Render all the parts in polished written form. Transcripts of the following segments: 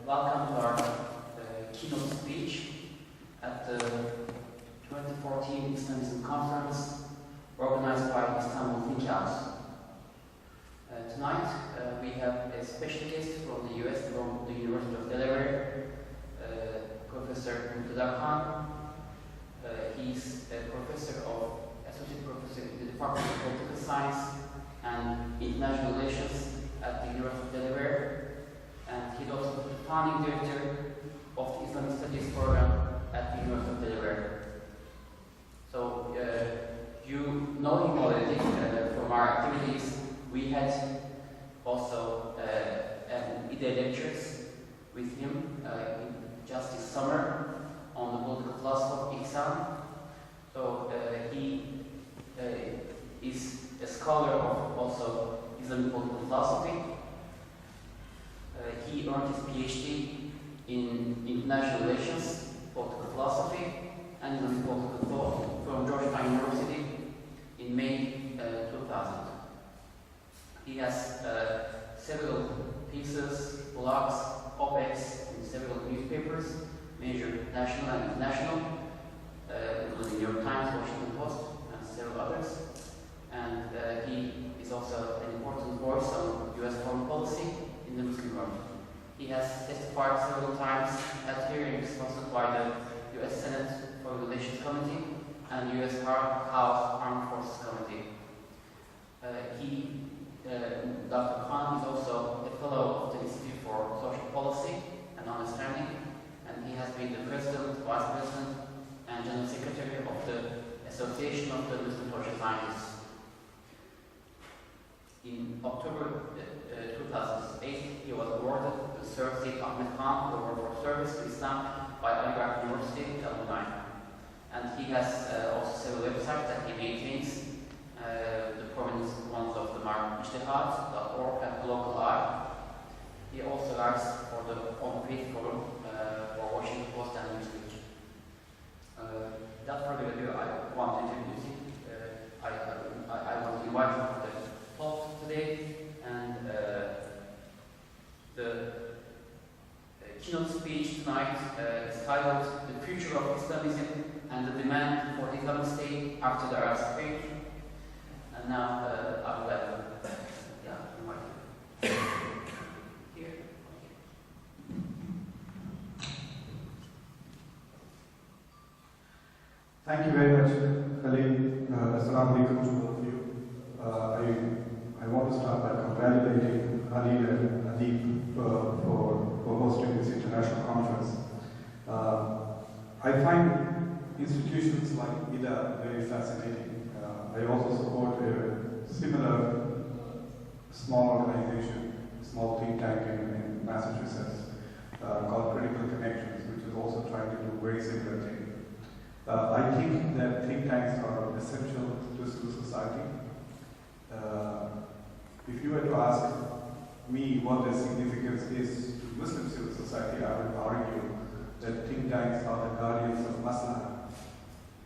Welcome to our keynote speech at the 2014 Islamism conference organized by Istanbul Think House. Tonight we have a special guest from the US, from the University of Delaware, Professor Muqtedar. He's a associate professor in the Department of Political Science and International Relations at the University of Delaware. And he's also the founding director of the Islamic Studies program at the University of Delaware. So you know him already from our activities. We had also IDE lectures with him just this summer on the political philosophy of Islam. So he is a scholar of also Islamic political philosophy. He earned his PhD in international relations, political philosophy, and Islamic political thought from Georgetown University in May 2000. He has several pieces, blogs, op-eds in several newspapers, major national and international, including New York Times, Washington Post, and several others. And he is also an important voice on US foreign policy in the Muslim world. He has testified several times at hearings hosted by the US Senate Foreign Relations Committee and US House Armed Forces Committee. Dr. Khan is also a fellow of the Institute for Social Policy and Understanding, and he has been the president, vice president, and general secretary of the Association of the Muslim Social Scientists. In October 2008, he was awarded the Sir Said Ahmed Khan Award for Service to Islam by Delaware University alumni. And he has also several websites that he maintains. The prominent ones of them are Muqtedar.org and Local Eye. He also writes for the on-page forum for Washington Post and Newsweek. Without further ado, I want to introduce him. I want to invite him for the talk today, and the keynote speech tonight is titled "The Future of Islamism and the Demand for the Islamic State After the Arab Spring." And now I would like to invite you here. Thank you very much, Khalid. Assalamu alaikum to all of you. I want to start by congratulating Khalid and Adib for hosting this international conference. I find institutions like IDA very fascinating. I also support a similar small organization, small think tank in Massachusetts called Critical Connections, which is also trying to do very similar thing. I think that think tanks are essential to society. If you were to ask me what their significance is to Muslim civil society, I would argue that think tanks are the guardians of maslaha,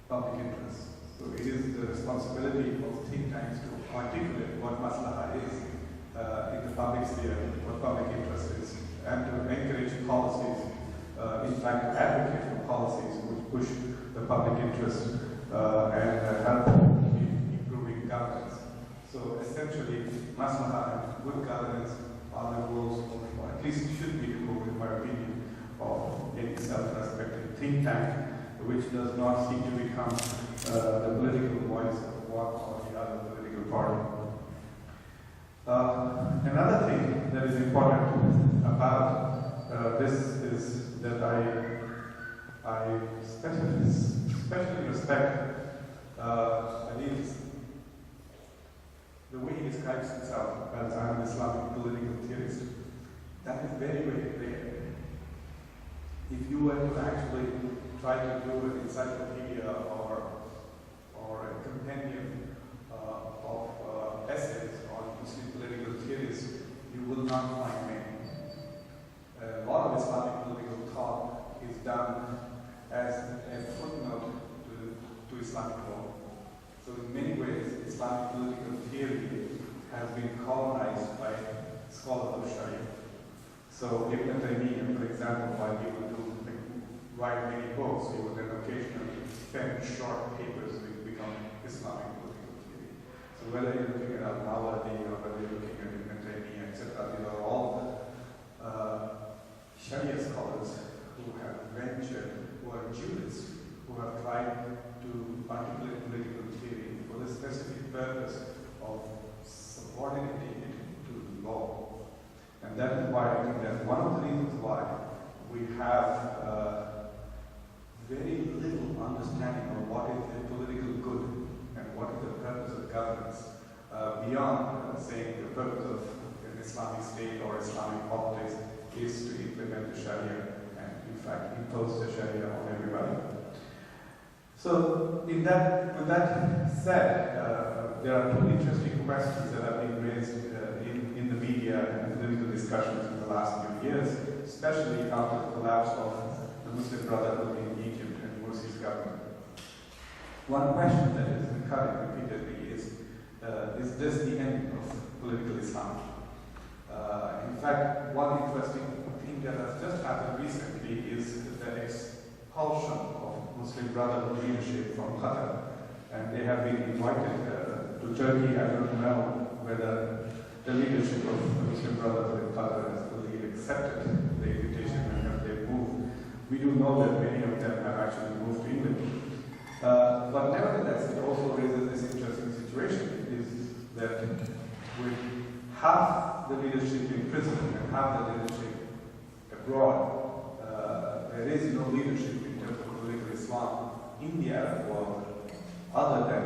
public interest. So it is the responsibility of think tanks to articulate what maslaha is in the public sphere, what public interest is, and to encourage policies, in fact advocate for policies which push the public interest and help in improving governance. So essentially, maslaha and good governance are the goals, or at least should be the goal, in my opinion, of any self-respecting think tank, which does not seek to become the political voice of one or the other political party. Another thing that is important about this is that I especially respect Khalid's the way he describes himself as I'm an Islamic political theorist. That is very, very rare. If you were to actually try to do an encyclopedia or a compendium of essays on Muslim political theories, you will not find many. A lot of Islamic political thought is done as a footnote to Islamic law. So in many ways, Islamic political theory has been colonized by scholars of Sharia. So Ibn Taymiyyah, for example, while he would write many books, he would then occasionally pen short papers which become Islamic political theory. So whether you're looking at Al-Mawardi or whether you're looking at Ibn Taymiyyah, etc., these are all Sharia scholars who have ventured, who are jurists, who have tried to articulate political theory for the specific purpose of subordinating it to law. And that is why I think that's one of the reasons why we have very little understanding of what is the political good and what is the purpose of governance beyond saying the purpose of an Islamic state or Islamic politics is to implement the Sharia and in fact impose the Sharia on everybody. So with that said, there are two interesting questions that have been raised in the media and political discussions in the last few years, especially after the collapse of the Muslim Brotherhood in Egypt and Morsi's government. One question that is recurring repeatedly is this the end of political Islam? In fact, one interesting thing that has just happened recently is the expulsion of Muslim Brotherhood leadership from Qatar, and they have been invited to Turkey. I don't know whether the leadership of the Muslim Brotherhood in Qatar has fully accepted the invitation and have they moved. We do know that many of them have actually moved to England. But nevertheless, it also raises this interesting situation, is that with half the leadership in prison and half the leadership abroad, there is no leadership in terms of political Islam in the Arab world other than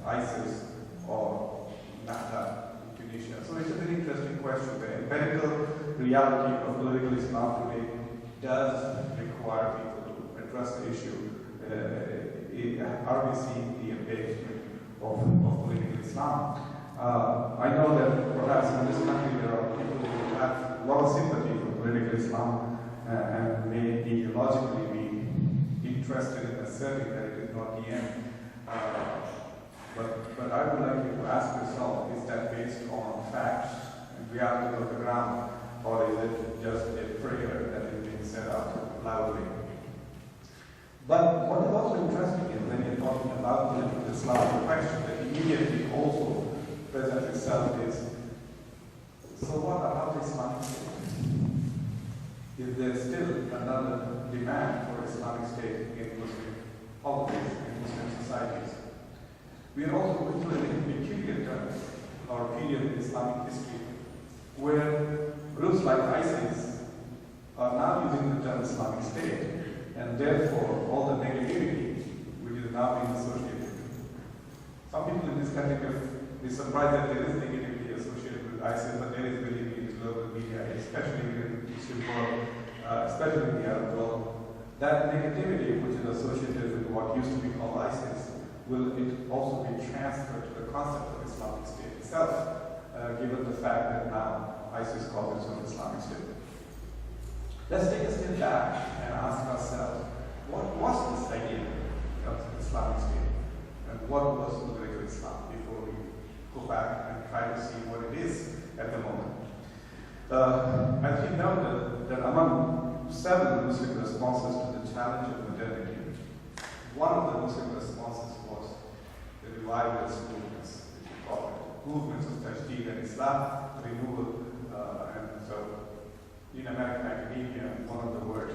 ISIS or Nahda in Tunisia. So it's a very interesting question. The empirical reality of political Islam today does require people to address the issue. Are we seeing the abasement of political Islam? I know that perhaps in this country there are people who have a lot of sympathy for political Islam and may ideologically be interested in asserting that it is not the end. But I would like you to ask yourself, is that based on facts and reality of the ground, or is it just a prayer that is being said out loudly? But what is also interesting is when you're talking about political Islam, the question that immediately also presents itself is, so what about Islamic State? Is there still another demand for Islamic State in Muslim politics, in Muslim societies? We are also going through a peculiar term, or period in Islamic history, where groups like ISIS are now using the term Islamic State, and therefore all the negativity which is now being associated. Some people in this country will be surprised that there is negativity associated with ISIS, but there is believe in the global media, especially in the Muslim world, especially in the Arab world. That negativity which is associated with what used to be called ISIS, will it also be transferred to the concept of Islamic State itself, given the fact that now ISIS calls itself Islamic State? Let's take a step back and ask ourselves, what was this idea of Islamic State? And what was political Islam before we go back and try to see what it is at the moment? As we know that among several Muslim responses to the challenge of modernity, one of the Muslim responses was the revivalist movements, which we call it, movements of Tajdeed and Islam, renewal, and so in American academia, one of the words,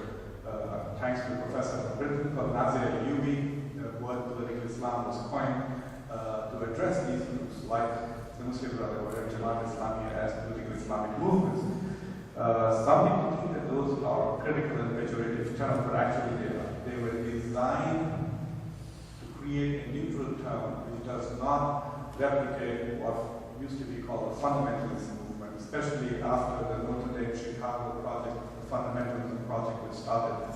thanks to a professor from Britain called Nazir Ayubi, the word political Islam was coined to address these groups like the Muslim Brotherhood and Jamaat Islamiyah as political Islamic movements. Some people think that those are critical and pejorative terms, but actually they were designed to create a neutral term which does not replicate what used to be called the fundamentalist movement, especially after the Notre Dame Chicago project, the fundamentalism project which started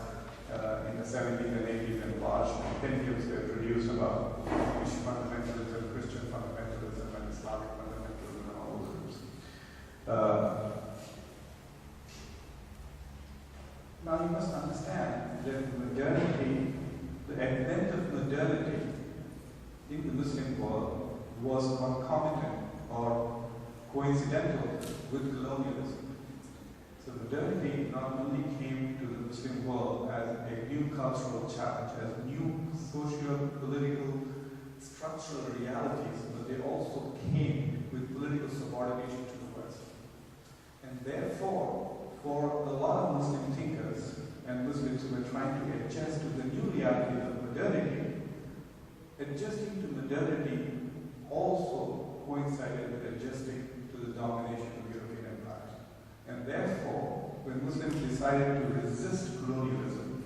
in the 70s and 80s, and large compendiums were produced about Jewish fundamentalism, Christian fundamentalism, and Islamic fundamentalism, and all those groups. Now you must understand that modernity, the advent of modernity in the Muslim world was concomitant or coincidental with colonialism. So modernity not only came to the Muslim world as a new cultural challenge, as new socio-political structural realities, but they also came with political subordination to the West. And therefore, for a lot of Muslim thinkers and Muslims who were trying to adjust to the new reality of modernity, adjusting to modernity also coincided with adjusting to the domination of European empires. And therefore, when Muslims decided to resist colonialism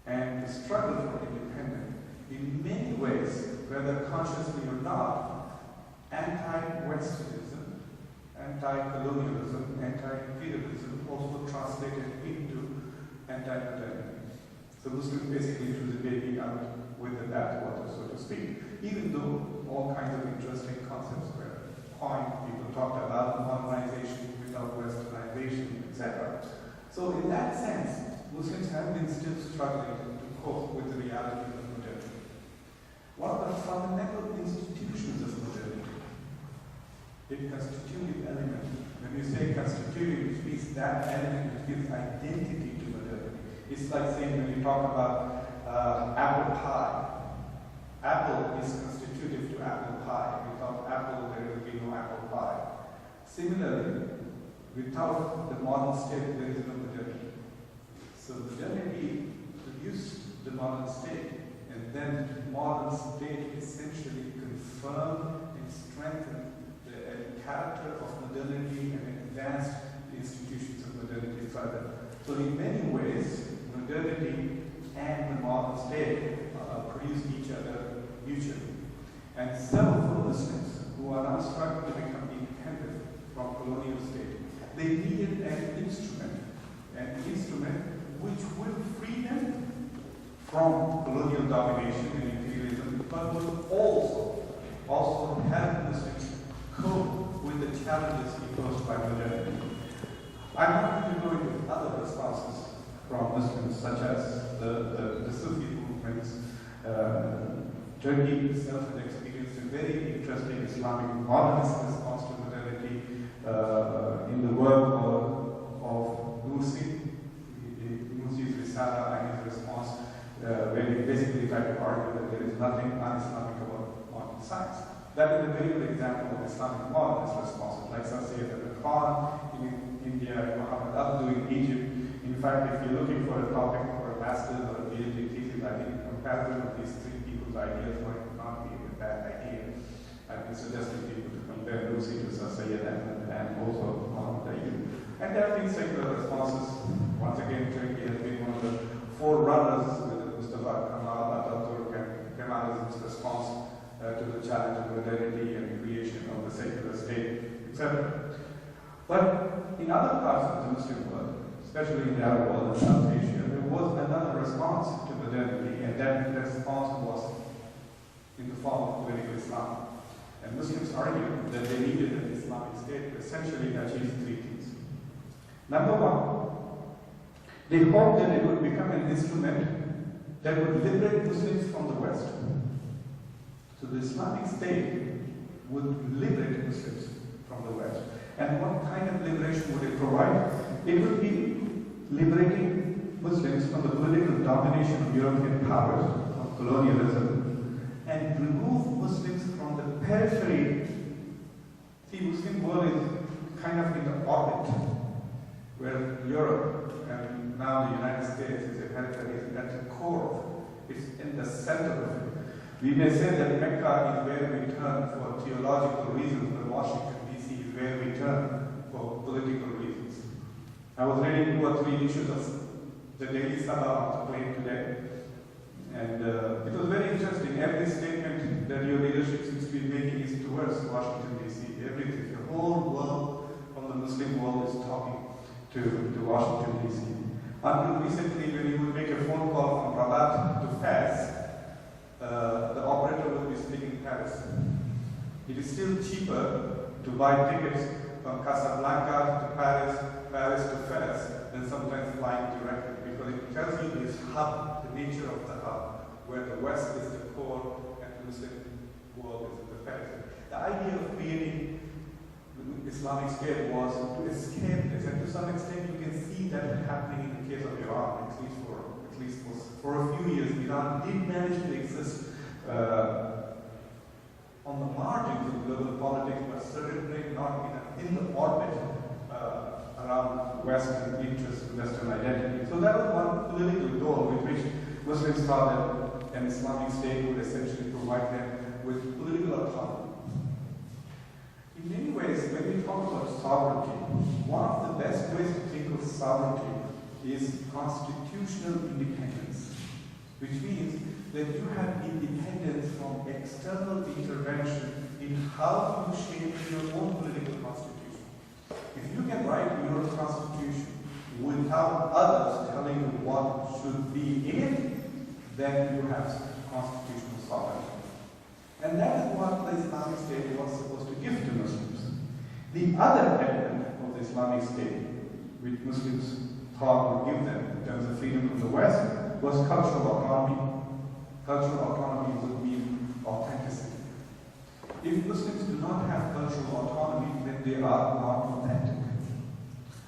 and to struggle for independence, in many ways, whether consciously or not, anti-Westernism, anti-colonialism, anti-imperialism also translated into anti-modernity. So Muslims basically threw the baby out with the bathwater, so to speak, even though all kinds of interesting concepts were coined. People talked about modernization without westernization, etc. So in that sense, Muslims have been still struggling to cope with the reality of modernity. One of the fundamental institutions of modernity, a constitutive element. When you say constitutive, it means that element which gives identity to modernity. It's like saying when you talk about apple pie. Apple is constitutive to apple pie. Without apple, there will be no apple pie. Similarly, without the modern state, there is no modernity. So modernity produced the modern state, and then the modern state essentially confirmed and strengthened the character of modernity and advanced the institutions of modernity further. So in many ways, modernity and the modern state produce each other mutually. And some of the Muslims who are now struggling to become independent from colonial state, they needed an instrument which will free them from colonial domination and imperialism, but will also help Muslims cope with the challenges imposed by modernity. I'm not going to go into other responses from Muslims, such as the Sufi movements. Turkey itself has experienced a very interesting Islamic modernist response to modernity in the work of Nursi, Nursi's Risala and his response, where he basically tried to argue that there is nothing un-Islamic about modern science. That is a very good example of Islamic modernist responses, like Sayyid al-Khan in India and Muhammad Abdu in Egypt. In fact, if you're looking for a topic for a master's or a PhD thesis, I think comparison of these three people's ideas might not be a bad idea. I've been suggesting people to compare Nursi to Sayyid and also Muhammad Ayyub. And there have been secular responses. Once again, Turkey has been one of the forerunners with Mustafa Kemal Atatürk and Kemalism's response to the challenge of modernity and creation of the secular state, etc. But in other parts of the Muslim world, especially in the Arab world and South Asia, there was another response to modernity, and that response was in the form of political Islam. And Muslims argued that they needed an Islamic state to essentially achieve three things. Number one, they hoped that it would become an instrument that would liberate Muslims from the West. So the Islamic State would liberate Muslims from the West. And what kind of liberation would it provide? It would be liberating Muslims from the political domination of European powers, of colonialism, and remove Muslims from the periphery. See, Muslim world is kind of in the orbit, where Europe and now the United States is a periphery, is at the core, it's in the center of it. We may say that Mecca is where we turn for theological reasons, but Washington, D.C. is where we turn for political reasons. I was reading 2 or 3 issues of the Daily Sabah on the plane today, and it was very interesting. Every statement that your leadership seems to be making is towards Washington, D.C. Everything, the whole world from the Muslim world is talking to Washington, D.C. Until recently, when you would make a phone call from Rabat to Fez, the operator will be speaking Paris. It is still cheaper to buy tickets from Casablanca to Paris, Paris to Fez, than sometimes flying directly, because it tells you this hub, the nature of the hub, where the West is the core and the Muslim world is the periphery. The idea of creating Islamic State was to escape this, and to some extent you can see that happening in the case of Iran, at least for a few years. Iran did manage to exist on the margins of global politics, but certainly not in the orbit around Western interests, Western identity. So that was one political goal with which Muslims thought that an Islamic State would essentially provide them with political autonomy. In many ways, when we talk about sovereignty, one of the best ways to think of sovereignty is constitutional independence, which means that you have independence from external intervention in how you shape your own political constitution. If you can write your constitution without others telling you what should be in it, then you have constitutional sovereignty. And that is what the Islamic State was supposed to give to Muslims. The other element of the Islamic State, which Muslims thought would give them in terms of freedom from the West, was cultural autonomy. Cultural autonomy would mean authenticity. If Muslims do not have cultural autonomy, then they are not authentic.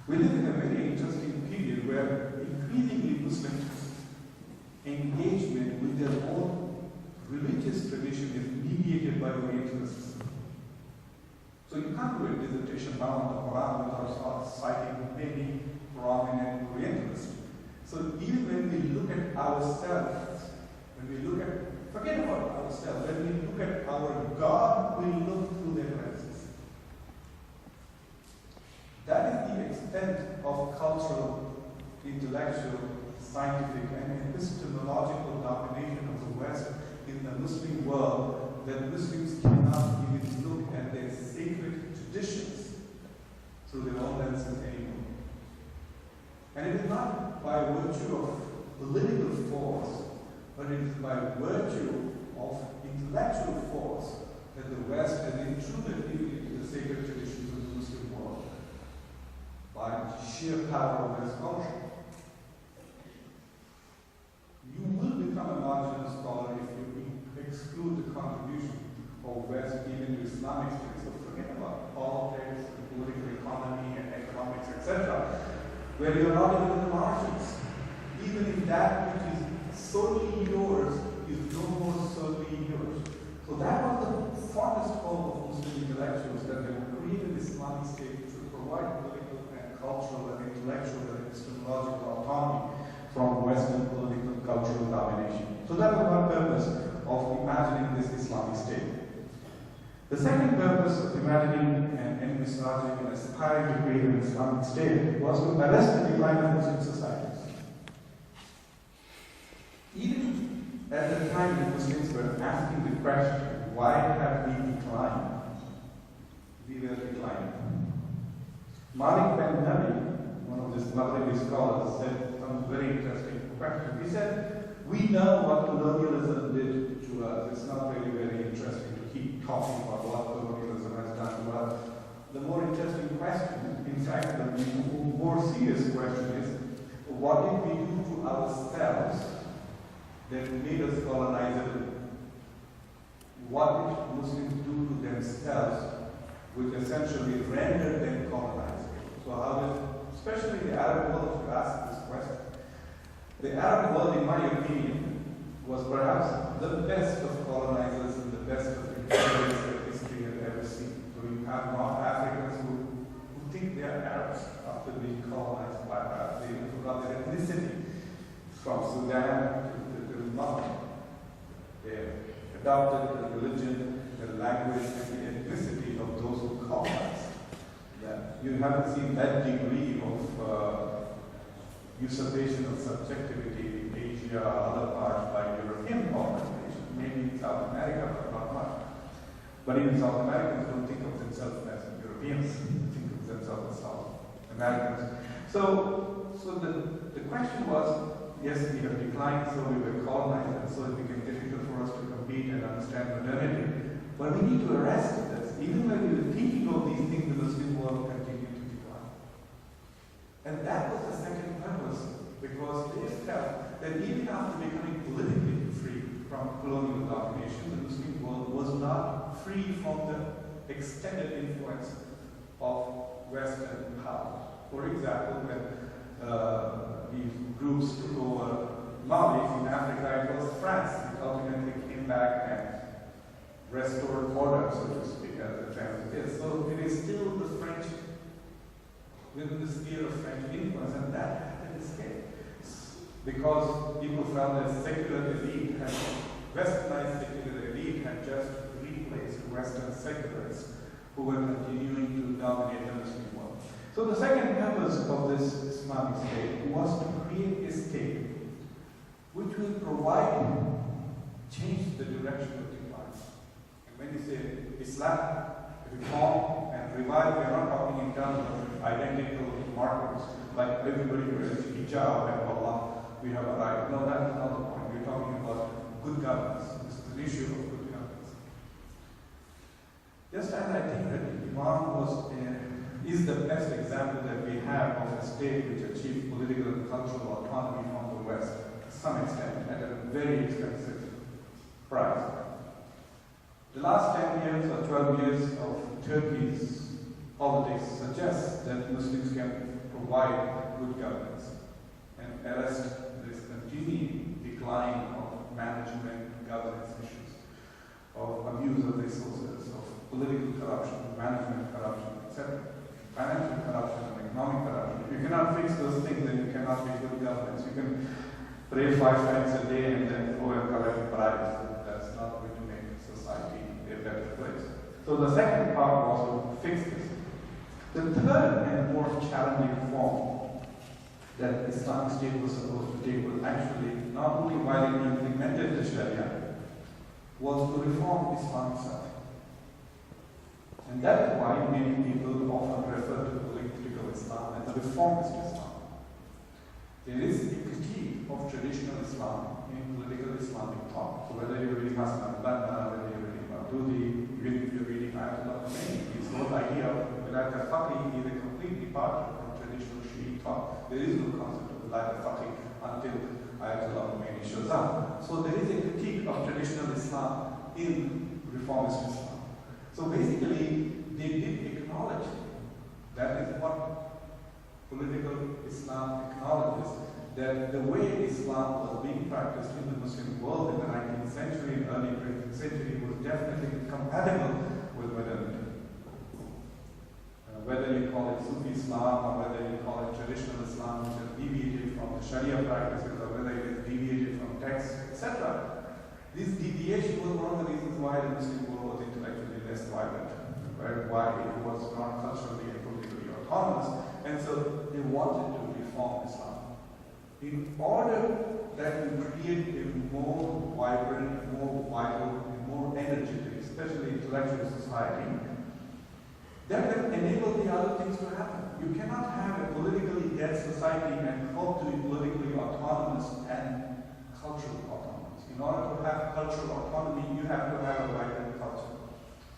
We live in a very interesting period where increasingly Muslim engagement with their own religious tradition is mediated by Orientalists. So you can't do a dissertation now on the Quran without citing many prominent Orientalists. So even when we look at ourselves, forget about ourselves, when we look at our God, we look through their lenses. That is the extent of cultural, intellectual, scientific, and epistemological domination of the West in the Muslim world, that Muslims cannot even look at their sacred traditions through their own lenses anymore. And it is not by virtue of political force, but it is by virtue of intellectual force that the West has intruded into the sacred traditions of the Muslim world by sheer power of their scholarship. You will become a marginal scholar if you exclude the contribution of West even to Islamic studies. So forget about politics, political economy, and economics, etc., where you're not even in the margins. Even if that which is solely yours is no more solely yours. So that was the fondest hope of Muslim intellectuals, that they would create an Islamic State which would provide political and cultural and intellectual and epistemological autonomy from Western political cultural domination. So that was one purpose of imagining this Islamic State. The second purpose of imagining and envisaging and aspiring to create an Islamic State was to arrest the decline of Muslim societies. Even at the time the Muslims were asking the question, why have we declined? We were declining. Malik Ben Nabi, one of these Maghrebi scholars, said some very interesting question. He said, we know what colonialism did to us. It's not really very interesting to keep talking about what colonialism has done to us. The more interesting question, in fact, the more serious question is, what did we do to ourselves that made us colonizable? What did Muslims do to themselves which essentially rendered them colonizable? So how did, especially the Arab world, if you ask this question, the Arab world, in my opinion, was perhaps the best of colonizers and the best of imperialists that history has ever seen. So you have North Africans who think they are Arabs after being colonized by Arabs. They even forgot their ethnicity from Sudan to North. They adopted the religion, the language, and the ethnicity of those who colonized. You haven't seen that degree of usurpation of subjectivity in Asia or other parts by European colonization, maybe in South America, but not much. But even South Americans don't think of themselves as Europeans, they think of themselves as South Americans. So the question was, yes, we have declined, so we were colonized, and so it became difficult for us to compete and understand modernity. But we need to arrest this. Even when we were thinking of these things, the Muslim world continued to decline. And that was the second purpose, because they felt that even after becoming politically free from colonial domination, the Muslim world was not free from the extended influence of Western power. For example, when these groups took over Mali in Africa, it was France that ultimately came back and restored order, so to speak, as the famous is. So it is still the French, within the sphere of French influence, and that had to escape. Because people felt that secular elite had, westernized secular elite had just replaced Western secularists who were continuing to dominate the Muslim world. So the second purpose of this Islamic state was to create a state which will provide, change the direction of decline. And when you say Islam, reform and revive, we are not talking in terms of identical markers, like everybody wears hijab and Allah, we have arrived. No, that's not the point. We're talking about good governance. This is the issue of good governance. Just as I think that Iran is the best example that we have of a state which achieved political and cultural autonomy from the West, to some extent, at a very expensive price. The last 10 years or 12 years of Turkey's politics suggest that Muslims can provide good governance and arrest this continuing decline of management, governance issues, of abuse of resources, of political corruption, management corruption, etc. Financial corruption and economic corruption. If you cannot fix those things, then you cannot be good governance. You can pray 5 times a day and then go and collect bribes. That's not going to make society a better place. So the second part was to fix this. The third and more challenging form that Islamic State was supposed to take was actually not only while it implemented the Sharia, was to reform Islam itself. And that is why many people often refer to political Islam as a reformist Islam. There is a critique of traditional Islam in political Islamic thought. So whether you're reading Hassan al-Banna, whether you're reading Maududi, even if you're reading Ayatollah Khomeini, this whole idea of Wilayat al-Faqih is a complete departure from traditional Shi'i thought. There is no concept of Wilayat al-Faqih until Ayatollah Khomeini shows up. So there is a critique of traditional Islam in reformist Islam. So basically, they did acknowledge that is what political Islam acknowledges, that the way Islam was being practiced in the Muslim world in the 19th century and early 20th century was definitely compatible with modernity. Whether you call it Sufi Islam or whether you call it traditional Islam, which has deviated from the Sharia practices, or whether it has deviated from texts, etc. This deviation was one of the reasons why the Muslim world was intellectually less vibrant, why it was not culturally and politically autonomous, and so they wanted to reform Islam. In order that we create a more vibrant, more vital, and more energetic, especially intellectual society, that will enable the other things to happen. You cannot have a politically dead society and hope to be politically autonomous and culturally autonomous. In order to have cultural autonomy, you have to have a vibrant culture.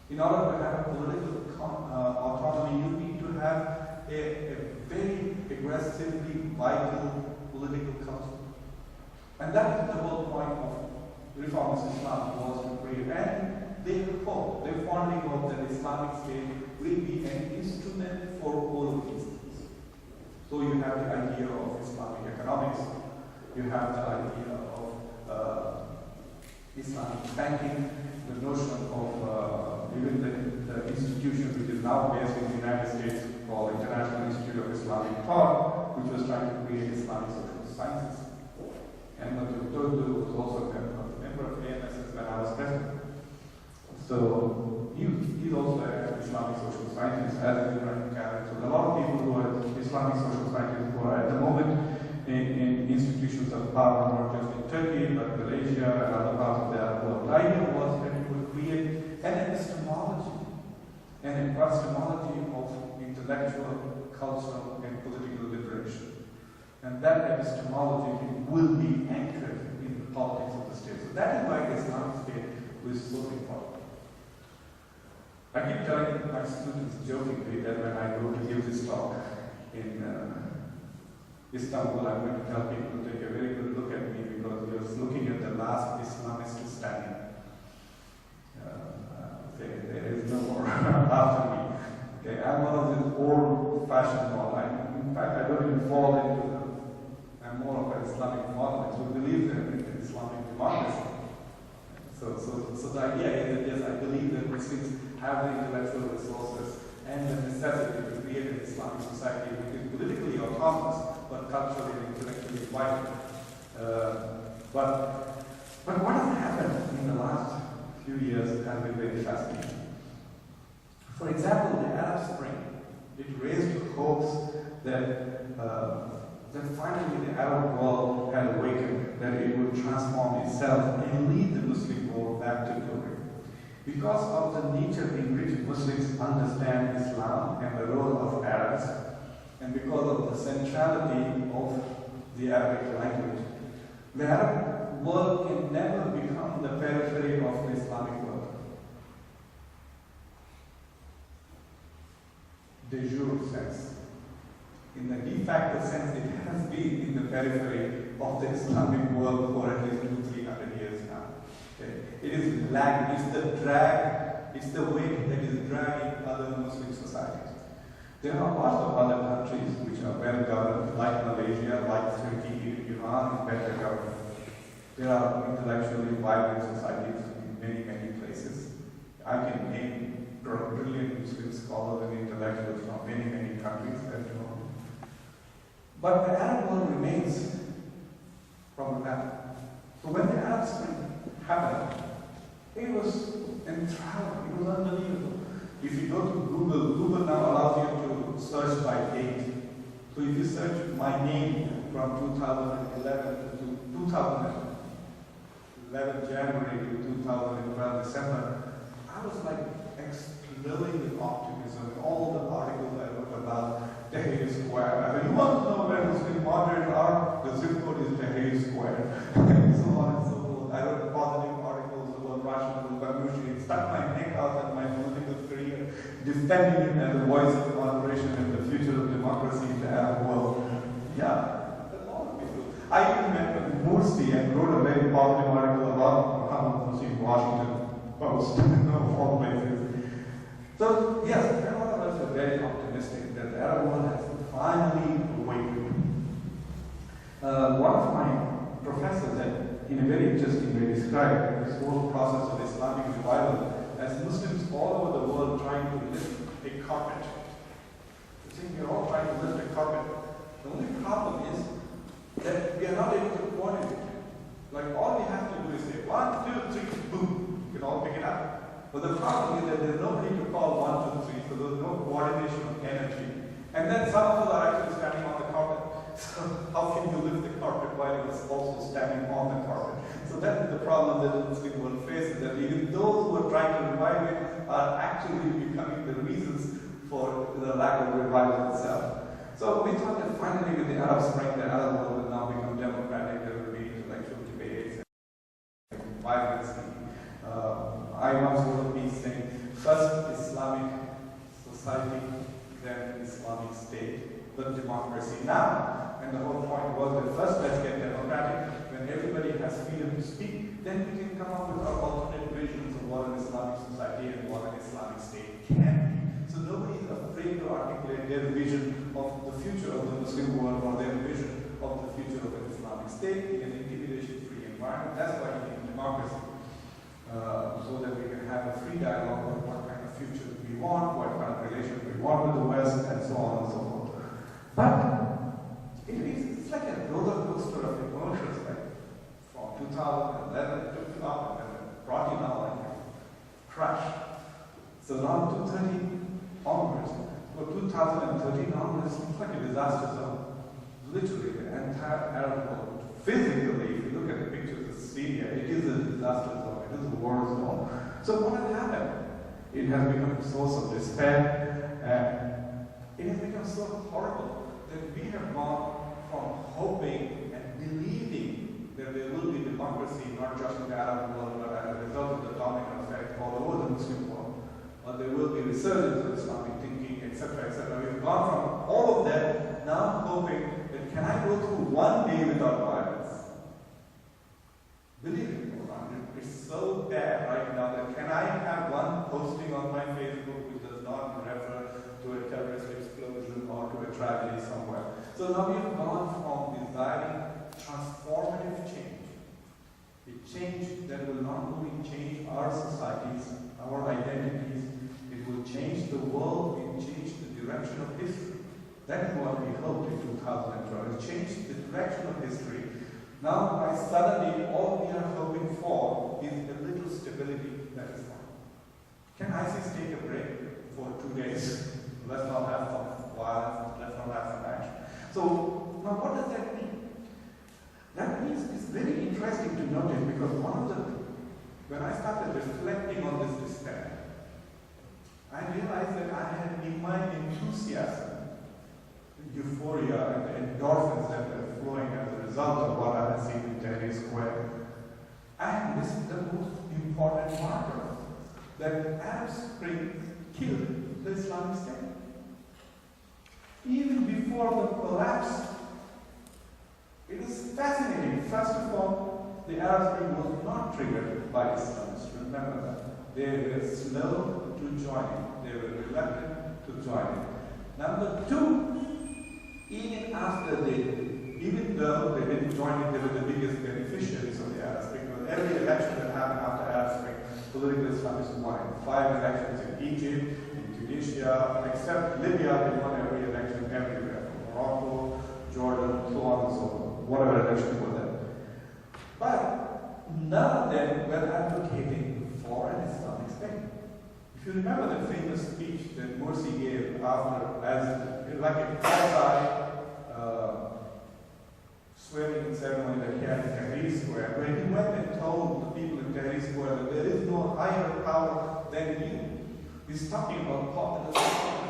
In order to have political autonomy, you need to have a very aggressively vital political culture. And that is the whole point of reformist Islam, was to create. And they hope, they fondly hope that the Islamic State will be an instrument for all of these things. So you have the idea of Islamic economics, you have the idea of Islamic banking, the notion of even the institution which is now based in the United States called International Institute of Islamic Thought, which was trying to create Islamic social sciences. And Muqtedar was also a member of AMSS when I was president. So he's also an Islamic social scientist, as is Ibrahim Khalid. So a lot of people who are Islamic social scientists who are at the moment in institutions of power, not just in Turkey, but Malaysia and other parts of the Arab world. The idea was that it would create an epistemology of intellectual, cultural, and political liberation. And that epistemology will be anchored in the politics of the state. So that is why the Islamic State was so important. I keep telling my students jokingly that when I go to give this talk in Istanbul, I'm going to tell people to take a very good look at me because you're looking at the last Islamist standing. There is no more after me. Okay, I'm one of these old old-fashioned model. In fact, I don't even fall into the, I'm more of an Islamic modernist who believes in Islamic democracy. So the idea is that yes, I believe that Muslims have the intellectual resources and the necessity to create an Islamic society which is politically autonomous but culturally and intellectually vital. But what has happened in the last few years has been very fascinating. For example, the Arab Spring, it raised hopes that finally the Arab world had awakened, that it would transform itself and lead the Muslim world back to glory. Because of the nature in which Muslims understand Islam and the role of Arabs, and because of the centrality of the Arabic language, the Arab world can never become the periphery of the Islamic world. De jure sense. In the de facto sense, it has been in the periphery of the Islamic world for at least 200-300 years now. Okay? It is lagging, it's the drag, it's the weight that is dragging other Muslim societies. There are lots of other countries which are well governed, like Malaysia, like Turkey, Iran is better governed. There are intellectually vibrant societies in many, many places. I can name brilliant Muslim scholars and intellectuals from many, many countries that you know. But the Arab world remains problematic. So when the Arab Spring happened, it was enthralling, it was unbelievable. If you go to Google, Google now allows you to search by date. So if you search my name from 2011 to 2011 January to 2012 December, I was like exploding with optimism. All the articles I wrote about Tahrir Square. You want to know where Muslim moderators are? The zip code is Tahrir Square. And so on and so forth. I wrote positive articles about Rashid al-Banushi. Stuck my neck out at my political career, defending him as a voice of moderation and the future of democracy in the Arab world. Yeah, that's all we do. I even met with Mursi and wrote a very positive article about Muhammad Mursi in Washington Post, of all places. So, yes, a lot of us are very optimistic that the Arab world has finally awakened. One of my professors, in a very interesting way, described this whole process of Islamic revival as Muslims all over the world trying to lift a carpet. You think we're all trying to lift a carpet. The only problem is that we are not able to coordinate. Like all we have to do is say 1, 2, 3, boom. You can all pick it up. But the problem is that there's nobody to call 1, 2, 3, so there's no coordination of energy. And then some of us are actually standing on the carpet. So how can you lift the carpet while you're also standing on the carpet? So that is the problem that the Muslim world faces, that even those who are trying to revive it are actually becoming the reasons for the lack of revival itself. So we thought that finally with the Arab Spring, the Arab world will now become democratic, there will be intellectual debates and vibrancy. I once wrote a piece saying, first Islamic society, then Islamic state, but democracy now. And the whole point was that first let's get democratic. When everybody has freedom to speak, then we can come up with our alternate visions of what an Islamic society and what an Islamic state can be. So nobody is afraid to articulate their vision of the future of the Muslim world or their vision of the future of an Islamic state in an intimidation-free environment. That's why we need democracy. So that we can have a free dialogue about what kind of future we want, what kind of relations we want with the West, and so on and so forth. But it's like a roller coaster of emotions, right? From 2011 to 2000, and brought you now like a crash. So now 2013 onwards, for 2013 onwards, it's like a disaster zone. Literally, the entire Arab world. Physically, if you look at the pictures of Syria, it is a disaster zone. It is a war zone. So what has happened? It has become a source of despair, and it has become so horrible that we have gone from hoping and believing that there will be democracy not just in the Arab world, but as a result of the domino effect all over the Muslim world. Or there will be resurgence of Islamic thinking, etc., etc. We've gone from all of that, now hoping that can I go through one day without violence? Believe me, it's so bad right now that can I have one posting on my Facebook which does not reference So now we have gone from desiring transformative change, a change that will not only change our societies, our identities, it will change the world, it will change the direction of history. That's what we hoped in 2012, change the direction of history. Now, by suddenly, all we are hoping for is a little stability, that is all. Can ISIS take a break for 2 days? Let's not have some violence, let's not have some action. So, now what does that mean? That means it's very interesting to notice because when I started reflecting on this despair, I realized that I had in my enthusiasm, euphoria, and the endorphins that were flowing as a result of what I had seen in Tahrir Square, I had missed the most important marker that Arab Spring killed the Islamic State. Even before the collapse, it is fascinating. First of all, the Arab Spring was not triggered by Islamists. Remember that. They were slow to join it. They were reluctant to join it. Number two, even though they didn't join it, they were the biggest beneficiaries of the Arab Spring. Because every election that happened after Arab Spring, political Islamists won it. 5 elections in Egypt, in Tunisia, except Libya, they won every election everywhere. From Morocco, Jordan, so on and so on. Whatever election was there. But none of them were advocating for an Islamic state. If you remember the famous speech that Morsi gave after, as like a quasi swearing ceremony that he had in Tahrir Square, where he went and told the people in Tahrir Square that there is no higher power than you. He's talking about popular sovereignty.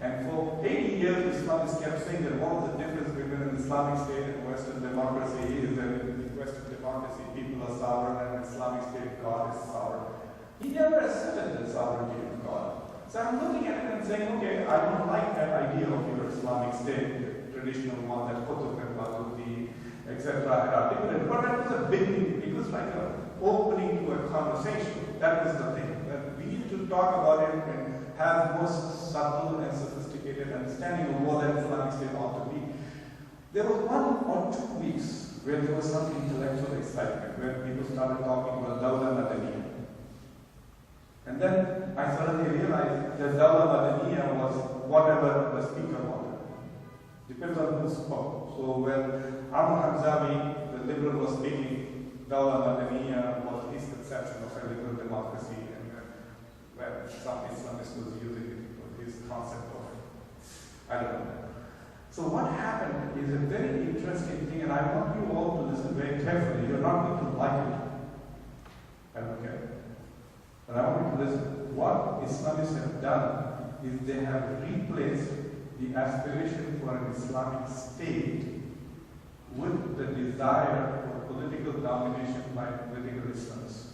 And for 80 years, Islamists kept saying that what is the difference between an Islamic state and Western democracy is that in Western democracy, people are sovereign, and Islamic state, God is sovereign. He never asserted the sovereignty of God. So I'm looking at it and saying, okay, I don't like that idea of your Islamic state, the traditional one that Qutb and Baluti, etc. had articulated. But that was a big thing. It was like an opening to a conversation. That was the thing. That we need to talk about it and have more subtle and sophisticated understanding of what that Islamic state ought to be. There was 1 or 2 weeks where there was some intellectual excitement, where people started talking about Dawla Madaniyah. And then I suddenly realized that Dawla Madaniyah was whatever the speaker wanted. Depends on who spoke. So when Amr Hamzawi, the liberal, was speaking, Dawla Madaniyah was his conception of a liberal democracy, and when some Islamist was using it for his concept of it. I don't know. So what happened is a very interesting thing, and I want you all to listen very carefully. You're not going to like it. I don't care. But I want you to listen. What Islamists have done is they have replaced the aspiration for an Islamic state with the desire for political domination by political Islamists.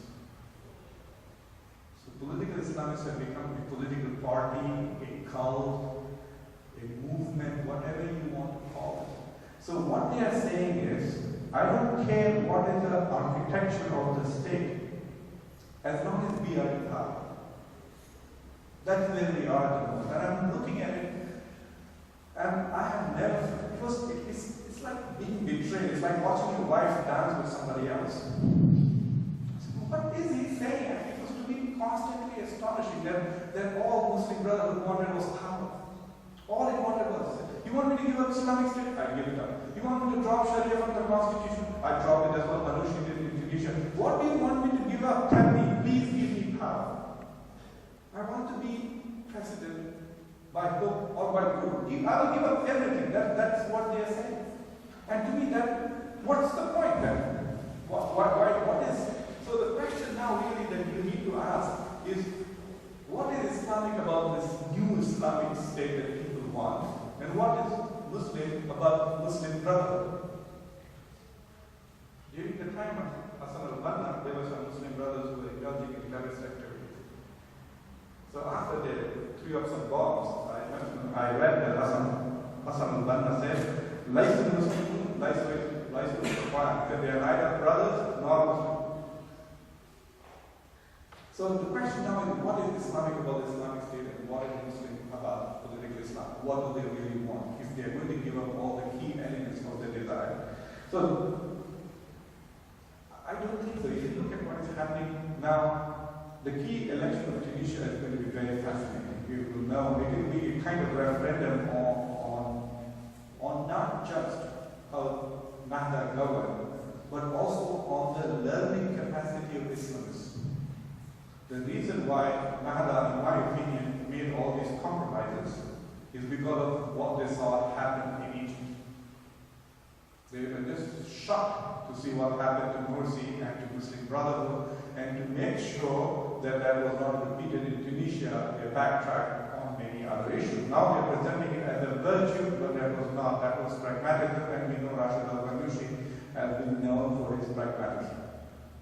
So political Islamists have become a political party, a cult, a movement, whatever you want to call it. So what they are saying is, I don't care what is the architecture of the state, as long as we are in power. That's where we are at the moment. And I'm looking at it, and I have never, it's like being betrayed. It's like watching your wife dance with somebody else. So what is he saying? It was to be constantly astonishing that all Muslim Brotherhood wanted was power. All it wanted was, you want me to give up Islamic State? I give it up. You want me to drop Sharia from the constitution? I drop it. That's what Manushi did in Tunisia. What do you want me to give up? Tell me. Please give me power. I want to be president by hook or by crook. I will give up everything. That's what they are saying. And to me, what's the point then? What is? So the question now really that you need to ask is, what is Islamic about this new Islamic state that people want? And what is Muslim about Muslim Brotherhood? During the time of Hassan al-Banna, there were some Muslim brothers who were indulging in terrorist activities. So after they threw up some bombs, I read that Hassan al-Banna said, "Lays the Muslim, lays the Quran." That they are neither brothers nor Muslims. So the question now is, what is Islamic about the Islamic State and what is Muslim about political Islam? What do they really want if they are going to give up all the key elements of their desire? So I don't think so. If you look at what is happening now, the key election of Tunisia is going to be very fascinating. You will know it will be a kind of referendum on not just how Mahda governed, but also on the learning capacity of Islamists. The reason why Mahda, in my opinion, made all these compromises is because of what they saw happen in Egypt. They were just shocked to see what happened to Morsi and to Muslim Brotherhood, and to make sure that that was not repeated in Tunisia, they backtracked on many other issues. Now they're presenting it as a virtue, but that was not. That was pragmatism, and we know Rashid al-Ghanouchi has been known for his pragmatism.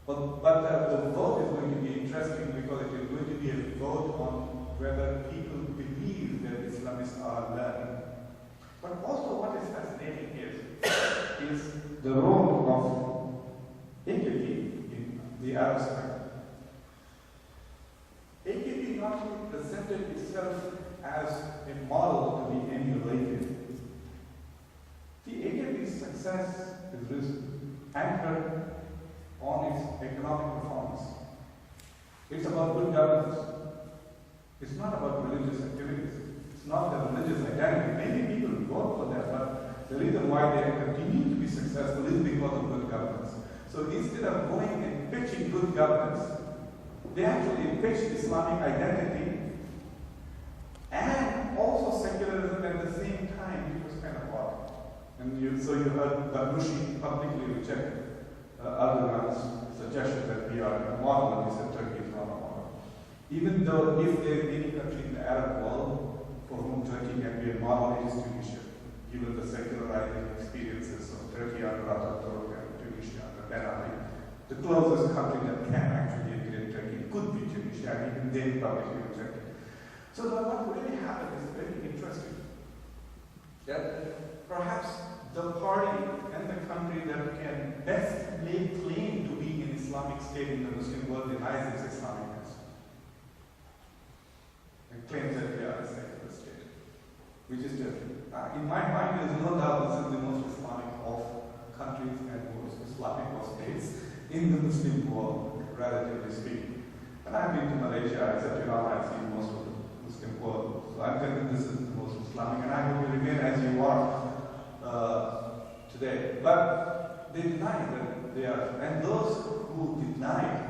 But the vote is going to be interesting because it is going to be a vote on whether people believe that Islamists are learning. But also what is fascinating is the role of AKP in the Arab Spring. AKP not only presented itself as a model to be emulated. The AKP's success is anchored on its economic performance. It's about good governance. It's not about religious activities. It's not the religious identity. Many people vote for that, but the reason why they continue to be successful is because of good governance. So instead of going and pitching good governance, they actually pitched Islamic identity and also secularism at the same time, which was kind of odd. And so you heard Ghanouchi publicly reject Erdogan's suggestion that we are a model, and he said Turkey is not a model. Even though if there is any country in the Arab world for whom Turkey can be a model, it is Tunisia, given the secularizing experiences of Turkey under Ataturk and Tunisia under Ben Ali. The closest country that can actually integrate Turkey could be Tunisia, and even they publicly reject it. So what really happened is very interesting. That perhaps the party and the country that can best lay claim to be an Islamic state in the Muslim world denies its Islamicness. And claims that we are a secular state, which is different. In my mind, there is no doubt this is the most Islamic of countries and most Islamic of states in the Muslim world, relatively speaking. And I've been to Malaysia, I said, I've seen most of the Muslim world. So I'm thinking this is the most Islamic, and I hope you remain as you are today. But they deny that they are, and those who deny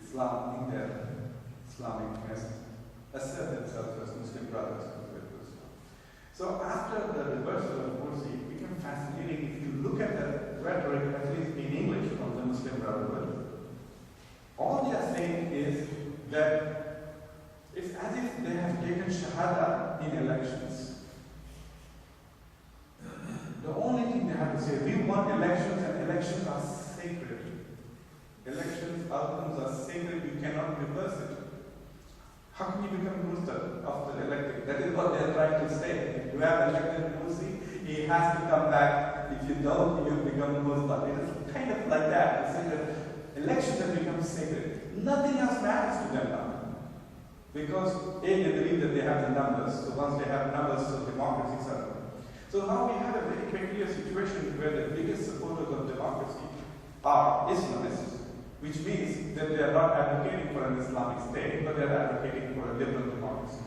Islam in their Islamicness assert themselves as Muslim brothers with Islam. So after the reversal of Morsi, it became fascinating if you look at the rhetoric, at least in English, from the Muslim Brotherhood. All they are saying is that it's as if they have taken Shahada in elections. The only thing they have to say, we want elections, and elections are sacred. Elections outcomes are sacred, you cannot reverse it. How can you become Muqtedar after elected? That is what they are trying to say. If you have elected Morsi, he has to come back. If you don't, you become Muqtedar. It is kind of like that. They say that elections have become sacred. Nothing else matters to them now. Because A, they believe that they have the numbers. So once they have numbers, so democracy is. So now we have a very peculiar situation where the biggest supporters of democracy are Islamists, which means that they are not advocating for an Islamic state, but they are advocating for a liberal democracy.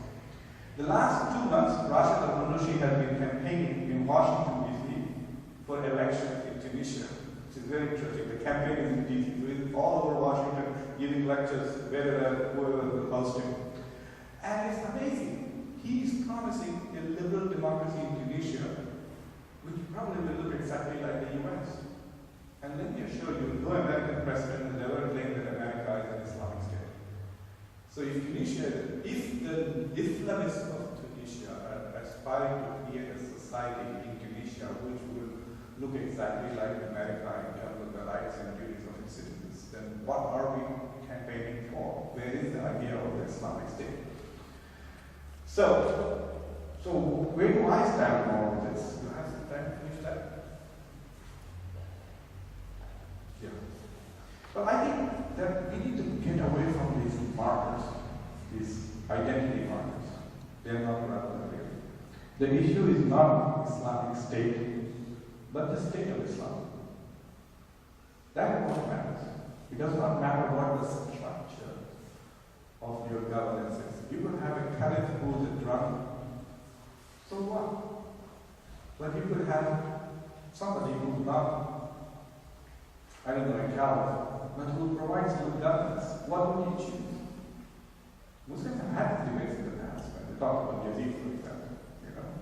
The last 2 months, Rashid al-Ghanouchi has been campaigning in Washington, D.C. for elections in Tunisia, which is very interesting. The campaign is in D.C., so he's all over Washington, giving lectures wherever, whoever will host him. And it's amazing. He's promising a liberal democracy in Tunisia, which probably will look exactly like the US. And let me assure you, no American president has ever claimed that America is an Islamic state. So if Tunisia, if the Islamists of Tunisia are aspiring to create a society in Tunisia which will look exactly like America in terms of the rights and duties of its citizens, then what are we campaigning for? Where is the idea of the Islamic state? So where do I stand on all of this? Do I have some time to finish that? Yeah. But I think that we need to get away from The issue is not Islamic State, but the state of Islam. That is what matters. It does not matter what the structure of your governance is. You could have a caliph who is a drunk, so what? But you could have somebody who is not, I don't know, a caliph, but who provides good governance. What would you choose? Muslims have had debates in the past when they talk about Yazid, for example.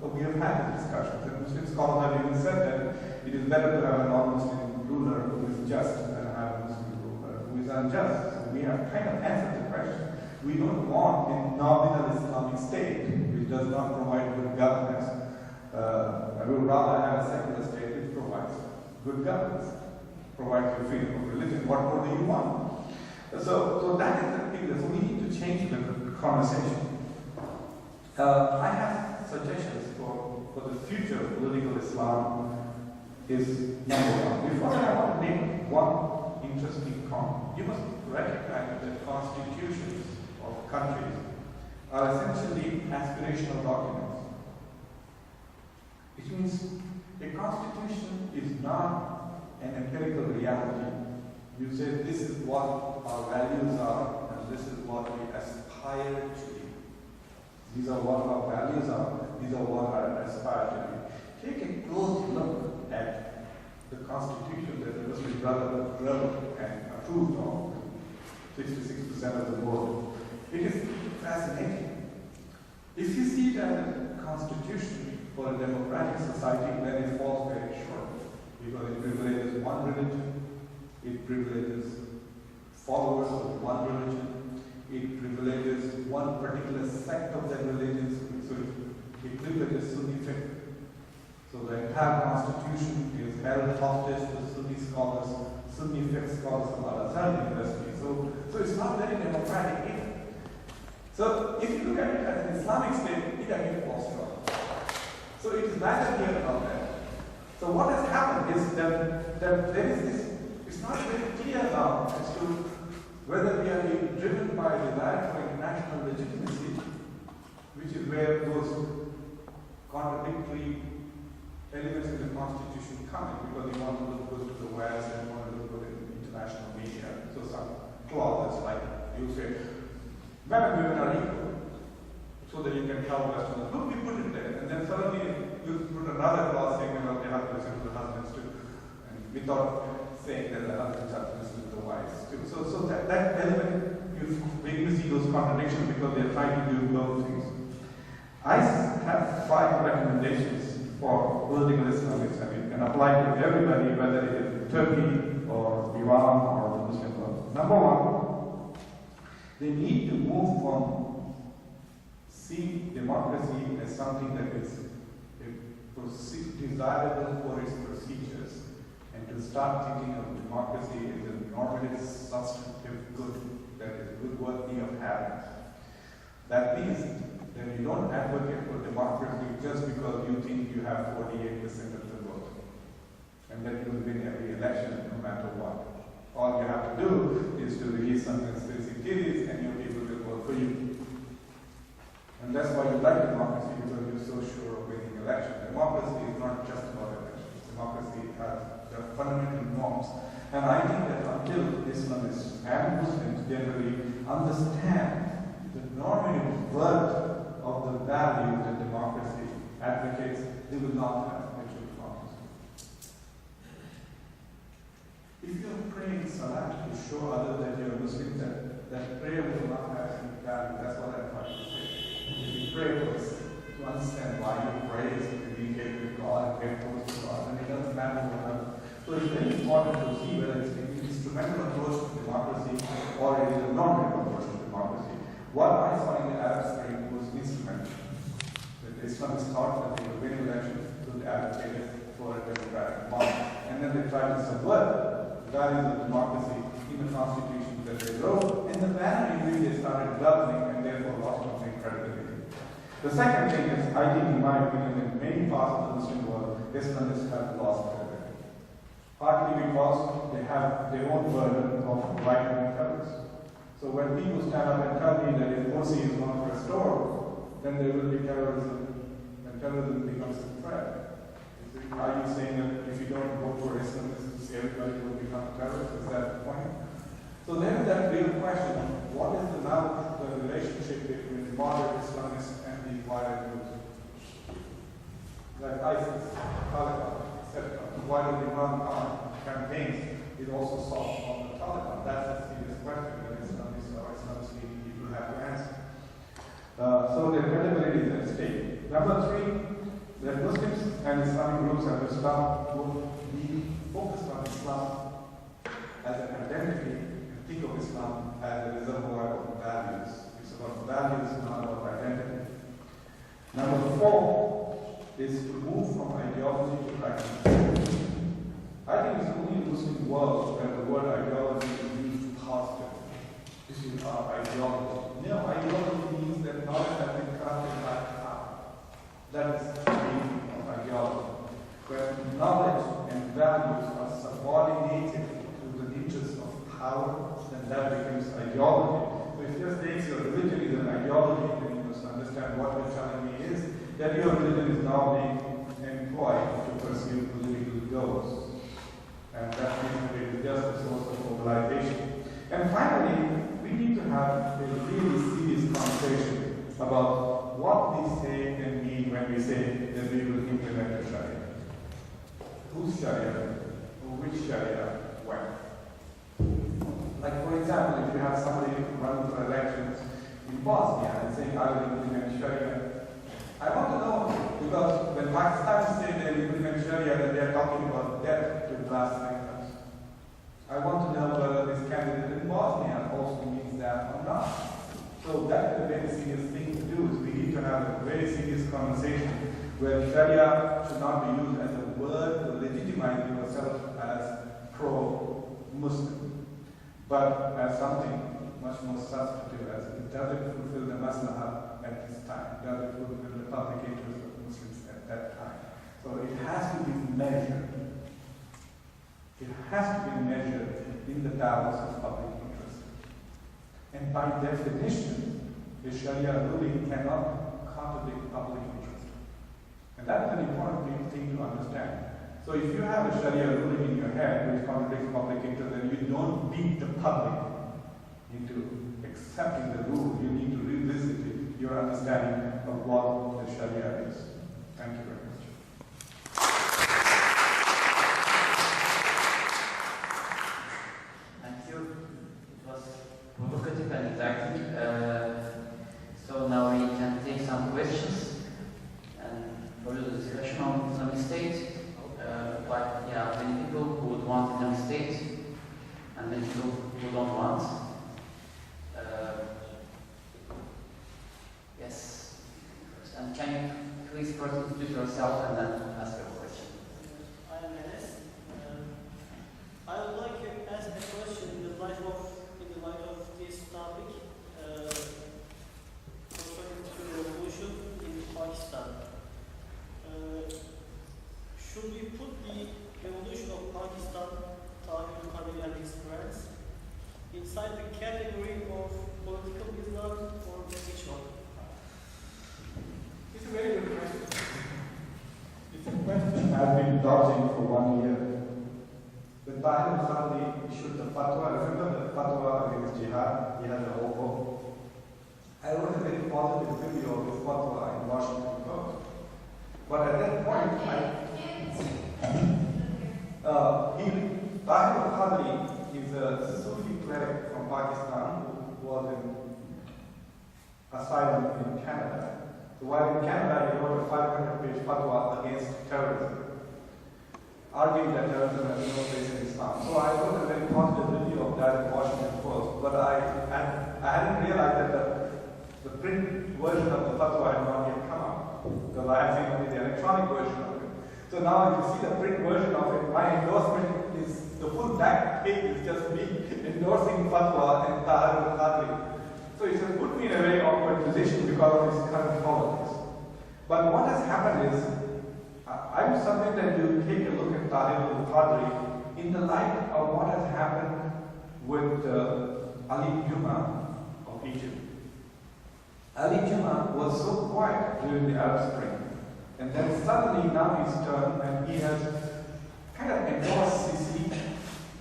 But we have had the discussions, and Muslim scholars have even said that it is better to have a non-Muslim ruler who is just than have a Muslim ruler who is unjust. So we have kind of answered the question. We don't want a nominal Islamic state which does not provide good governance. We would rather have a secular state which provides good governance, provides you freedom of religion. What more do you want? So that is the thing. So we need to change the conversation. I have suggestions for the future of political Islam is number one. Before I want to make one interesting comment, you must recognize that constitutions of countries are essentially aspirational documents. Which means a constitution is not an empirical reality. You say this is what our values are and this is what we aspire to be. These are what our values are, these are what I aspire to be. Take a close look at the constitution that the Muslim Brotherhood wrote and approved of, 66% of the vote. It is fascinating. If you see it as a constitution for a democratic society, then it falls very short. Because it privileges one religion, it privileges followers of one religion, it privileges one particular sect of that religion, so it privileges Sunni fiqh. So the entire constitution is held hostage to Sunni scholars, Sunni fiqh scholars of Al-Azhar University. So it's not very democratic either. So if you look at it as an Islamic state, it again falls short. So it is neither here nor there. So what has happened is that there is this, it's not very clear now as to whether we are being driven by a desire for international legitimacy, which is where those contradictory elements in the constitution come in, because you want to look good to the West and you want to look good in international media. So some clauses like you say, men and women are equal, so that you can tell Westerners, look, we put it there. And then suddenly you put another clause saying, well, they have to listen to the husbands too. And without saying that the husbands have to listen to the wives too. So that element, you begin to see those contradictions because they're trying to do both things. I have 5 recommendations for political Islamism. It can apply to everybody, whether it is Turkey or Iran or the Muslim world. Number one, they need to move from see democracy as something that is desirable for its procedures, and to start thinking of democracy as a normative, substantive good that is good worthy of having. That means that you don't advocate for democracy just because you think you have 48% of the vote, and that you will win every election no matter what. All you have to do is to release some conspiracy theories and your people will vote for you. And that's why you like democracy, because you're so sure of winning elections. Democracy is not just about elections. Democracy has the fundamental norms. And I think that until Islamists and Muslims generally understand the normative worth of the value that democracy advocates, they will not have actual democracy. If you're praying salah to show others that you're a Muslim, that prayer will not have any value. That's what I'm trying to say. If you pray for us to understand why you pray is to communicate with God and get close to God, and it doesn't matter what. So it's very important to see whether it's an instrumental approach to democracy or it is a normative approach to democracy. What I saw in the Arab Spring was instrumental. The Islamists thought that they would win elections, so they advocated for a democratic model. And then they tried to subvert the values of democracy in the constitution that they wrote, and the manner in which they started governing and therefore lost complete credibility. The second thing is, I think in my opinion, in many parts of the Muslim world, Islamists have lost credibility. Partly because they have their own burden of right-wing terrorists. So when people stand up and tell me that if Morsi is going to restore, then there will be terrorism, and terrorism also solve on the Taliban? That's a serious question that Islamists or Islamist people have to answer. So their credibility is at stake. Number three, that Muslims and Islamic groups of Islam would be focused on Islam as an identity and think of Islam as a reservoir of values. It's about values, not about identity. Number four is to move from ideology to practice. I think it's only in the Muslim world where the word ideology is used positively. This is our ideology. No, ideology means that knowledge has been corrupted by power. That is the meaning of ideology. Where knowledge and values are subordinated to the interests of power, then that becomes ideology. So if just takes your religion is an ideology, then you must understand what you're telling me is that your religion is now being employed to pursue political goals. And that is just a source of mobilization. And finally, we need to have a really serious conversation about what we say and mean when we say that we will implement the Sharia. Whose Sharia? Or which Sharia? When? Like for example, if you have somebody running for elections in Bosnia and saying, I will implement Sharia, I want to know, because when Pakistanis say they will implement Sharia, then they are talking about death to blasphemies. I want to know whether this candidate in Bosnia also means that or not. So that is a very serious thing to do. Is we need to have a very serious conversation where Sharia should not be used as a word to legitimize yourself as pro-Muslim, but as something much more substantive, as does it fulfill the maslahah at this time? Does it fulfill the public interest of Muslims at that time? So it has to be measured. It has to be measured in the balance of public interest. And by definition, the Sharia ruling cannot contradict public interest. And that's an important thing to understand. So if you have a Sharia ruling in your head which contradicts public interest, then you don't beat the public into accepting the rule. You need to revisit your understanding of what the Sharia is. Thank you very much. Thank you. It was provocative and exacting. So now we can take some questions and follow the discussion on Islamic State. Many people who would want Islamic State and many people who don't want. Yes. And can you please first introduce yourself and then ask your question? I am Enes. I would like to ask a question in the light of this topic concerning the revolution in Pakistan. Should we put the revolution of Pakistan, Tahrir Qadri and his friends, inside the category of political Islam or which one? It's a very good question. It's a question I've been dodging for 1 year. When Tahir Qadri issued the fatwa, remember the fatwa against jihad? He had a whole book. I wrote a very positive review of his fatwa in Washington Post. But at that point, Tahir Qadri is a Sufi cleric from Pakistan who was in asylum in Canada. So while in Canada, he wrote a 500-page fatwa against terrorism, arguing that terrorism has no place in Islam. So I wrote a very positive review of that in Washington Post, but I hadn't realized that the print version of the fatwa had not yet come out, because I had seen only the electronic version of it. So now if you see the print version of it, my endorsement is, the full back page is just me endorsing fatwa and Tahir Qadri. So it has put me in a very awkward position because of his current politics. But what has happened is, I would submit that you take a look at Tahir Qadri in the light of what has happened with Ali Juma of Egypt. Ali Juma was so quiet during the Arab Spring. And then suddenly now he's turned and he has kind of endorsed Sisi,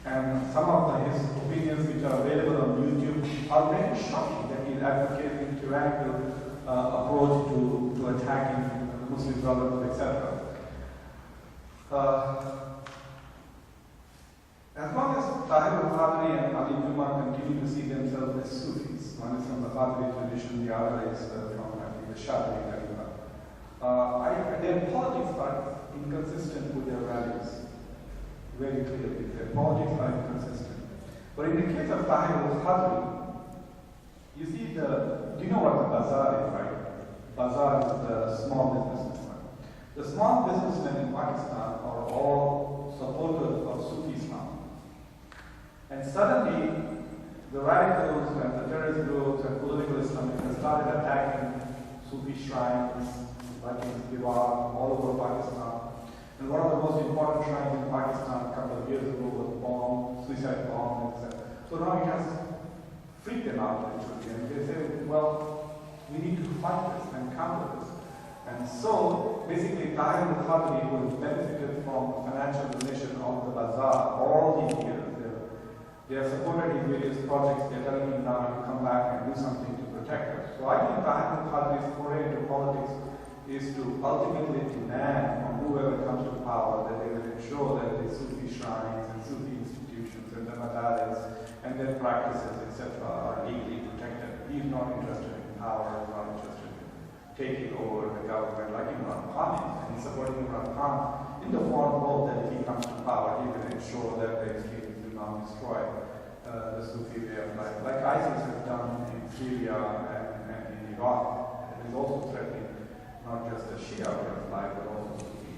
and some of his opinions which are available on YouTube are very shocking, that he's advocating tyrannical approach to attacking the Muslim Brotherhood, etc. As long as Tahir al-Qadri and Ali Juma continue to see themselves as Sufis. One is from the Qadri tradition, the other is from I think, the Shafi'i Tariqa. Their politics are inconsistent with their values. Very clearly, their politics are inconsistent. But in the case of Tahir al-Qadri, you see do you know what the bazaar is, right? Bazaar is the small businessman. Right? The small businessmen in Pakistan are all supporters of Sufi Islam. And suddenly, the radicals and the terrorist groups and political Islamists started attacking Sufi shrines, like in Diwar, all over Pakistan. And one of the most important shrines in Pakistan a couple of years ago was bombed, suicide bomb, etc. So now it has freaked them out, literally. And they say, well, we need to fight this and counter this. And so, basically, Tahir al-Qadri, who has benefited from financial donation of the bazaar all these years, they have supported in various projects. They're telling him now to come back and do something to protect us. So I think Tahir al-Qadri's foray into politics is to ultimately demand from whoever comes to power that they will ensure that the Sufi shrines and Sufi institutions and the madaris and their practices, etc., are legally protected. He is not interested in power, he's not interested in taking over the government like Imran Khan is. And he's supporting Imran Khan in the form of that if he comes to power, he will ensure that the Muslims do not destroy the Sufi way of life. Like ISIS has done in Syria and in Iraq. It is also threatening not just the Shia way of life, but also Sufi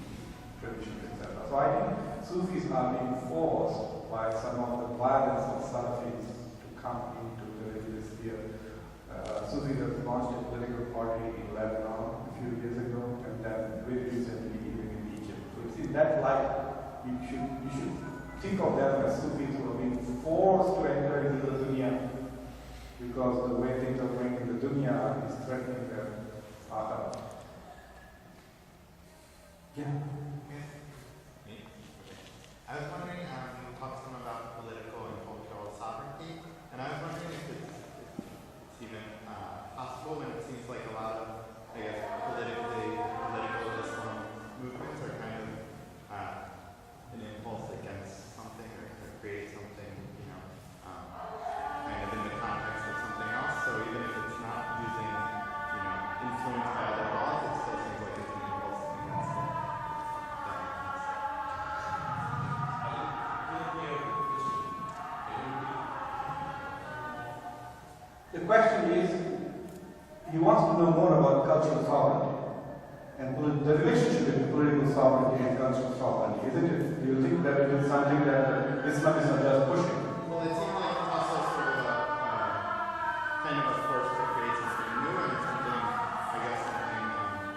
traditions, etc. So I think Sufis are being forced by some of the violence of Salafis to come into the religious sphere. Sufis have launched a political party in Lebanon a few years ago, and then very recently even in Egypt. So it's in that light you should think of them as Sufis who are being forced to enter into the dunya because the way things are going in the dunya is threatening their akhirah. Yeah. I was wondering, you talked some about political and cultural sovereignty, and I was wondering if it's even possible when it seems like a lot of, I guess, political Islam movements are kind of an impulse against something or to create something, kind of in the context of something else. So even if it's not using, influenced by other laws, it still seems like it's an impulse against it. The question is, he wants to know more about cultural sovereignty and the relationship between political sovereignty and cultural sovereignty, isn't it? Do you think that it is something that Islamists are just pushing? Well, it seems like it's also sort of kind of a force to create something new and something, I guess, something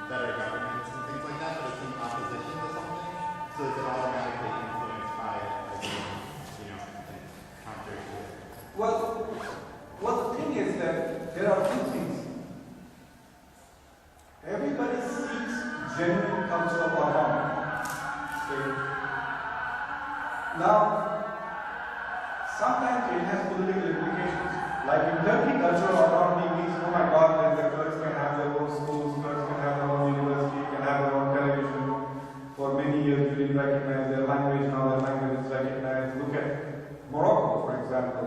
better governance and things like that, but it's in opposition to something, so is it automatically influenced by, something contrary to it? Well, the thing is that there are two things. Everybody seeks genuine cultural autonomy. Okay? Now, sometimes it has political implications. Like in Turkey, cultural autonomy means, oh my God, then the Kurds can have their own schools, Kurds can have their own university, can have their own television. For many years, we didn't recognize their language, now their language is recognized. Look at Morocco, for example.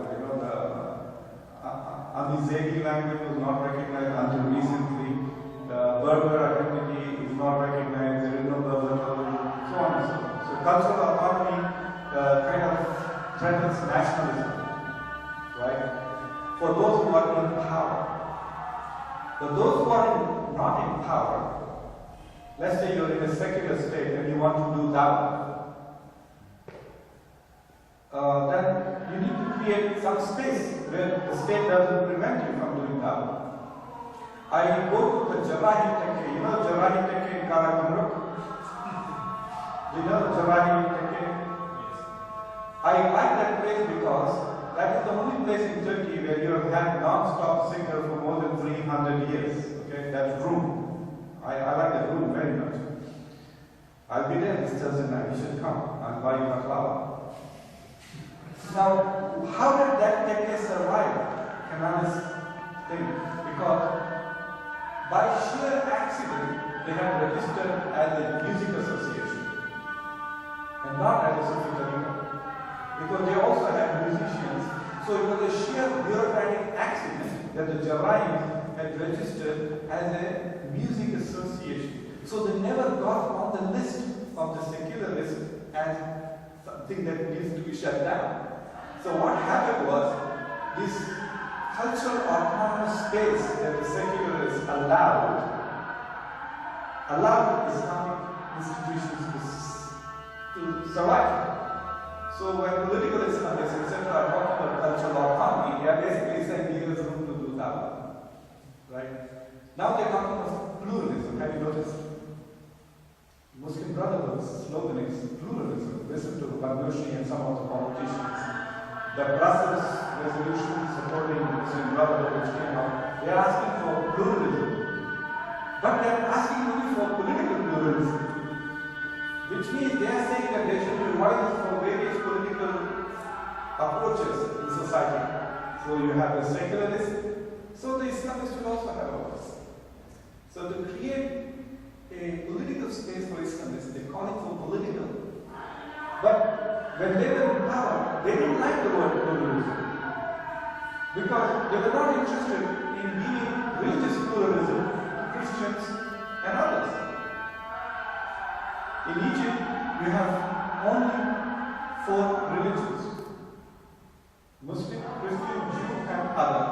The Amazighi language was not recognized until recently. The Berber identity is not recognized. There is no Berber television, so on and so on. So cultural autonomy kind of threatens nationalism, right? For those who are in power. But those who are not in power, let's say you're in a secular state and you want to do dawah, then you need to create some space where the state doesn't prevent you from doing dawah. I go to the Jarahi Tekke. You know Jarahi Tekke in Karakumruk? You know Jarahi Tekke? I like that place because that is the only place in Turkey where you have had non-stop signal for more than 300 years. Okay, that room. I like that room very much. I'll be there this Thursday night. You should come. I'll buy you a flower. Now, how did that Tekke survive? Can I just think? Because by sheer accident, they had registered as a music association and not as a Sufi tariqa. because they also had musicians. So it was a sheer bureaucratic accident that the Jarrahim had registered as a music association. So they never got on the list of the secularists as something that needs to be shut down. So what happened was, this cultural autonomous space that the secularists allowed Islamic institutions to survive. So when political Islamists, etc., are talking about cultural autonomy, they are basically saying there is room to do that. Right? Now they're talking of pluralism. Have you noticed? Muslim Brotherhood's slogan is pluralism. Listen to Bagnoshi and some of the politicians. The Brussels resolution supporting Muslim Brotherhood which came out, they are asking for pluralism. But they are asking only for political pluralism. Which means they are saying that there should be voices for various political approaches in society. So you have the secularists, so the Islamists will also have a voice. So to create a political space for Islamists, they call it for political. But when they were in power, they didn't like the word pluralism. Because they were not interested in giving religious pluralism to Christians and others. In Egypt, you have only 4 religions: Muslim, Christian, Jew, and other.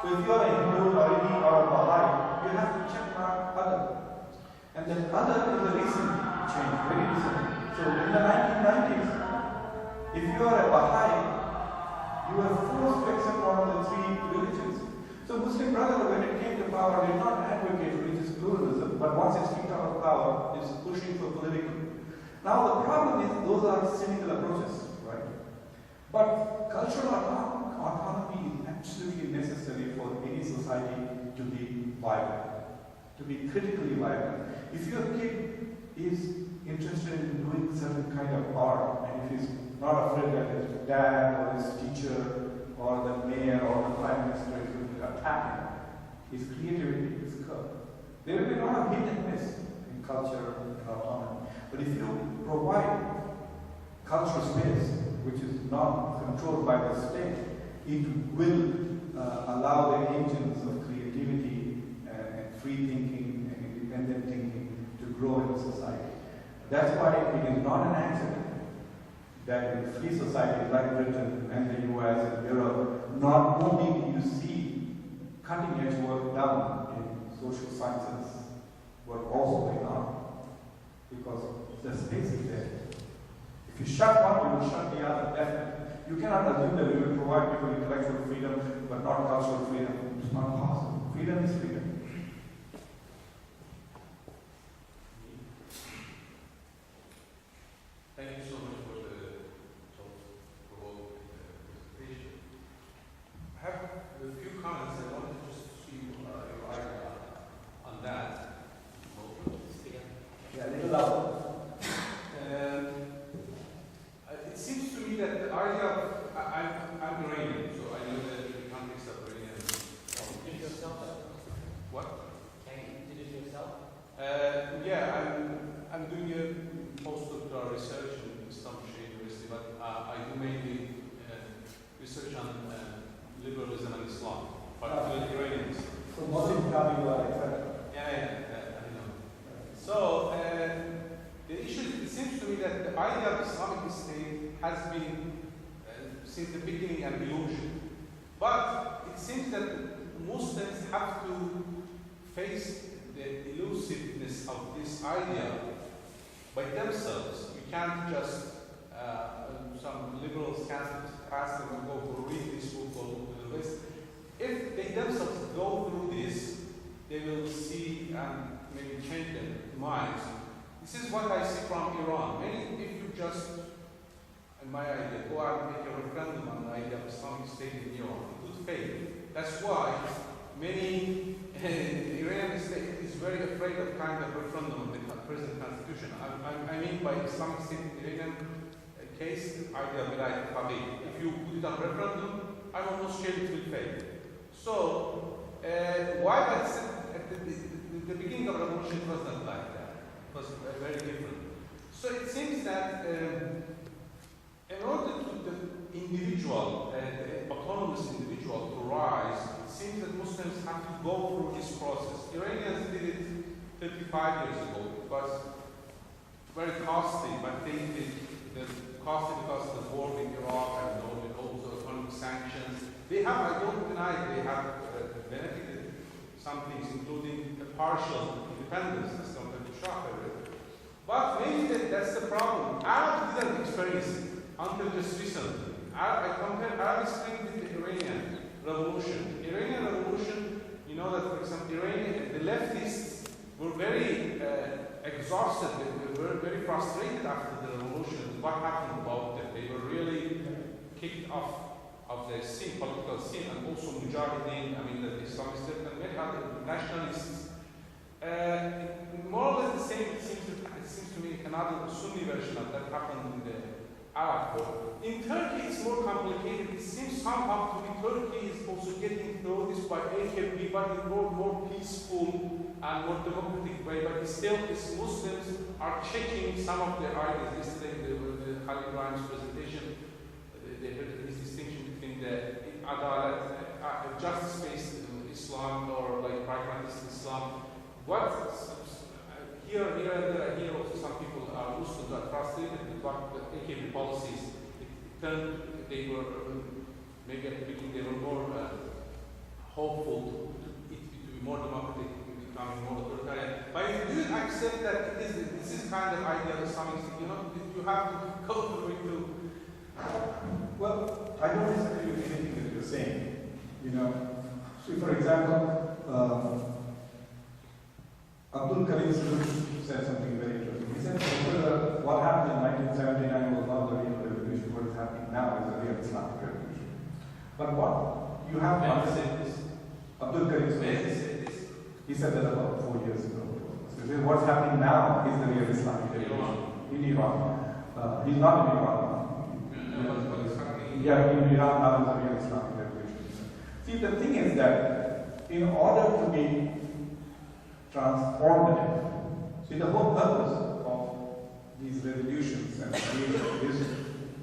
So if you are a Hindu or a Baha'i, you have to check mark other. And that other is a recent change, very recent. So in the 1990s, if you are a Baha'i, you were forced to accept one of the 3 religions. So Muslim Brotherhood, when it came to power, did not advocate religious pluralism, but once it's kicked out of power, is pushing for political. Now the problem is, those are cynical approaches, right? But cultural autonomy is absolutely necessary for any society to be vibrant, to be critically vibrant. If your kid is interested in doing certain kind of art, and if he's not afraid that his dad or his teacher or the mayor or the prime minister is going to attack him, his creativity is curbed. There will be a lot of hit and miss in culture and autonomy. But if you provide cultural space, which is not controlled by the state, it will allow the engines of creativity and free thinking and independent thinking to grow in the society. That's why it is not an accident that in free societies like Britain and the US and Europe, not only do you see cutting edge work done in social sciences, work also going on, because the space is there. If you shut one, you will shut the other, definitely. You cannot assume that we will provide people intellectual freedom, but not cultural freedom. It's not possible. Freedom is freedom. Thank you so much for the thought-provoking presentation. I have a few comments. I wanted to just see your idea on that. Yeah, a little louder. It seems to me that the idea of I'm Iranian, so I know that the countries are Iranian. Did you yourself? What? Can you did it yourself? Yeah, I'm doing a postdoctoral research in Istanbul University, but I do mainly research on liberalism and Islam, particularly Iranian Islam. So Muslim coming to our Yeah, I know. So the issue, it seems to me that the idea of Islamic State has been since the beginning an illusion. But it seems that Muslims have to face the elusiveness of this idea by themselves. You can't just, some liberals can't ask them to go to read this book or look to the list. If they themselves go through this, they will see and maybe change their minds. This is what I see from Iran. If you just, in my idea, go out and make a referendum on the idea of Islamic State in Iran, it would fail. That's why many the Iranian state is very afraid of kind of referendum of the present constitution. I mean by Islamic State in the Iranian case, the idea of Wilayat al-Faqih. If you put it on referendum, I'm almost sure it will fail. So, why at the beginning of the revolution it was not like that. It was very different. So it seems that In order to the individual, the autonomous individual to rise, it seems that Muslims have to go through this process. Iranians did it 35 years ago. It was very costly, but the costly because of the war in Iraq and also economic sanctions. They have, I don't deny, they have benefited some things, including a partial independence as compared to Shah. But maybe that's the problem. Arabs didn't experience it until just recently. I compare Arab Spring with the Iranian Revolution. Iranian Revolution, you know that, for example, the leftists were very exhausted, they were very frustrated after the revolution. What happened about them? They were really kicked off of the scene, political scene, and also Mujahideen, the Islamists and many other nationalists. More or less the same, it seems to me, another Sunni version of that happened in the Arab world. In Turkey, it's more complicated. It seems somehow to be Turkey is also getting through this by AKP, but in more peaceful and more democratic way. But still, these Muslims are checking some of their ideas. Yesterday, the Khalid Ibrahim's presentation, they heard this distinction between the justice-based Islam or like pragmatist Islam. Here and there, I hear also some people are Muslims are frustrated with what the AKP policies. They were maybe at the beginning they were more hopeful to be more democratic, becoming more authoritarian. But do you accept that this is kind of ideal Islamic? You have to go through it too. Well, I don't disagree with anything that you're saying. So for example, Abdul Karim said something very interesting. He said, what happened in 1979 was not the real revolution. What is happening now is the real Islamic revolution. But what you have to understand is, Abdul Karim said this. He said that about 4 years ago. So he said, what's happening now is the real Islamic revolution. In Iran. He's not in Iran. Yeah, in Iran now is the real Islamic revolution. See, the thing is that in order to be transformative, see, the whole purpose of these revolutions and is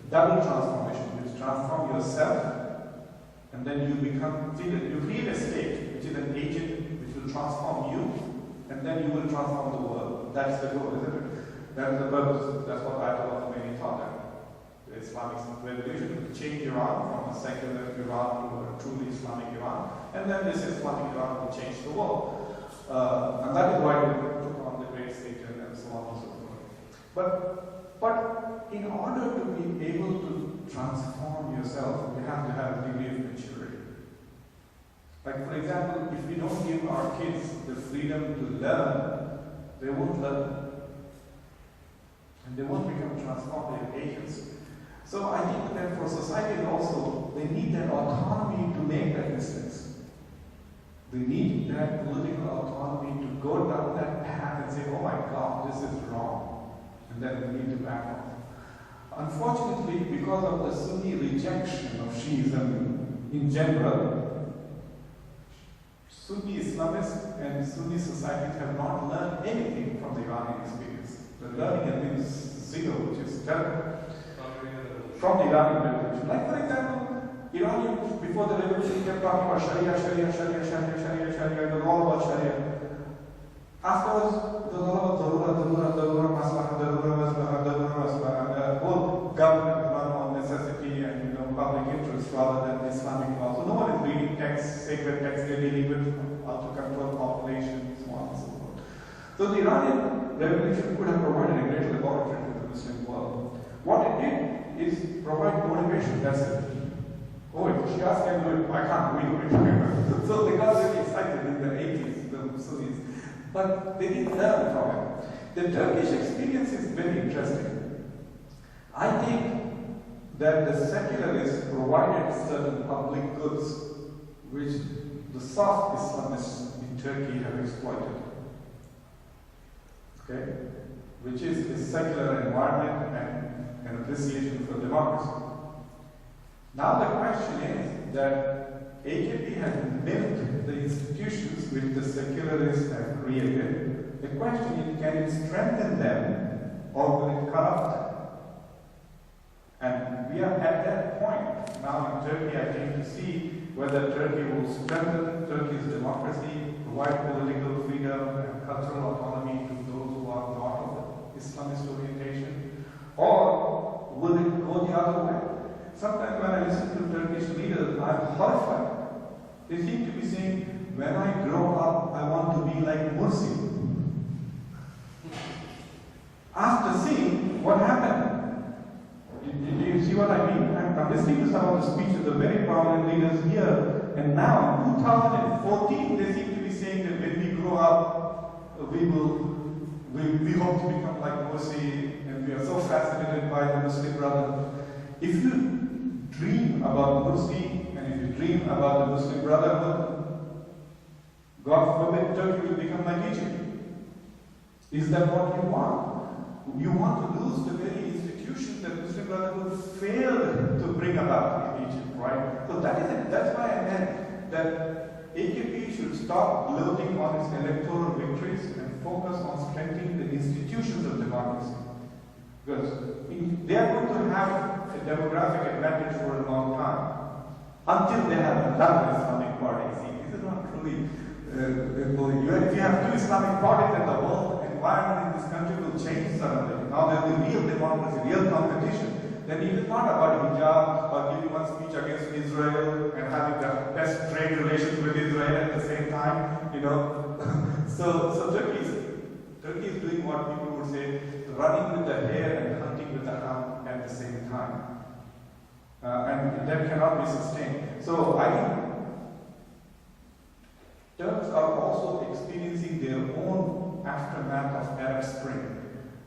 double transformation. You transform yourself, and then you you create a state which is an agent which will transform you, and then you will transform the world. That's the goal, isn't it? That is the purpose. That's what Ayatollah Khomeini taught them. The Islamic revolution will change Iran from a secular Iran to a truly Islamic Iran, and then this Islamic Iran will change the world. And that is why we took on the great Satan and so on and so forth. But in order to be able to transform yourself, you have to have a degree of maturity. Like, for example, if we don't give our kids the freedom to learn, they won't learn. And they won't become transformative agents. So I think that for society also, they need that autonomy to make that mistakes. They need that political autonomy to go down that path and say, oh my God, this is wrong. And then we need to back off. Unfortunately, because of the Sunni rejection of Shiism in general, Sunni Islamists and Sunni societies have not learned anything from the Iranian experience. The learning has been zero, which is terrible. From the Iranian revolution. Like, for example, Iranians before the revolution kept talking about Sharia, it was all about Sharia. Afterwards, it was all about Darura, Maslaha, and the whole government run on necessity and public interest rather than Islamic law. So no one is reading texts, sacred texts, they're dealing with how to control population, so on and so forth. So the Iranian revolution could have provided a great laboratory for the Muslim world. What it did is provide motivation, that's it. Oh, if Shias can do it, why can't we do it? So they got really excited in the 80s, the Sunnis. But they didn't learn from it. The Turkish experience is very interesting. I think that the secularists provided certain public goods which the soft Islamists in Turkey have exploited. Okay? Which is a secular environment and an appreciation for democracy. Now the question is that AKP has milked the institutions which the secularists have created. The question is, can it strengthen them or will it corrupt them? And we are at that point now in Turkey. I came to see whether Turkey will strengthen Turkey's democracy, provide political freedom and cultural autonomy to those who are not of Islamist orientation, or will it go the other way? Sometimes when I listen to Turkish leaders, I'm horrified. They seem to be saying, when I grow up, I want to be like Mursi. After seeing what happened, do you see what I mean? I'm listening to some of the speeches of very prominent leaders here, and now in 2014, they seem to be saying that when we grow up, we hope to become like Mursi, and we are so fascinated by the Muslim Brotherhood. If you dream about Mursi, and if you dream about the Muslim Brotherhood, God forbid Turkey will become like Egypt. Is that what you want? You want to lose the very institutions that Muslim Brotherhood failed to bring about in Egypt, right? So that is it. That's why I meant that AKP should stop gloating on its electoral victories and focus on strengthening the institutions of democracy. Because they are going to have a demographic advantage for a long time until they have another Islamic party. See, this is not truly. If you have two Islamic parties in the world, the environment in this country will change suddenly. Now there will be real democracy, real competition. Then it is not about hijab or giving one speech against Israel and having the best trade relations with Israel at the same time, So Turkey is doing what people would say, running with the hare and hunting with the hound at the same time. And that cannot be sustained. So I think Turks are also experiencing their own aftermath of Arab Spring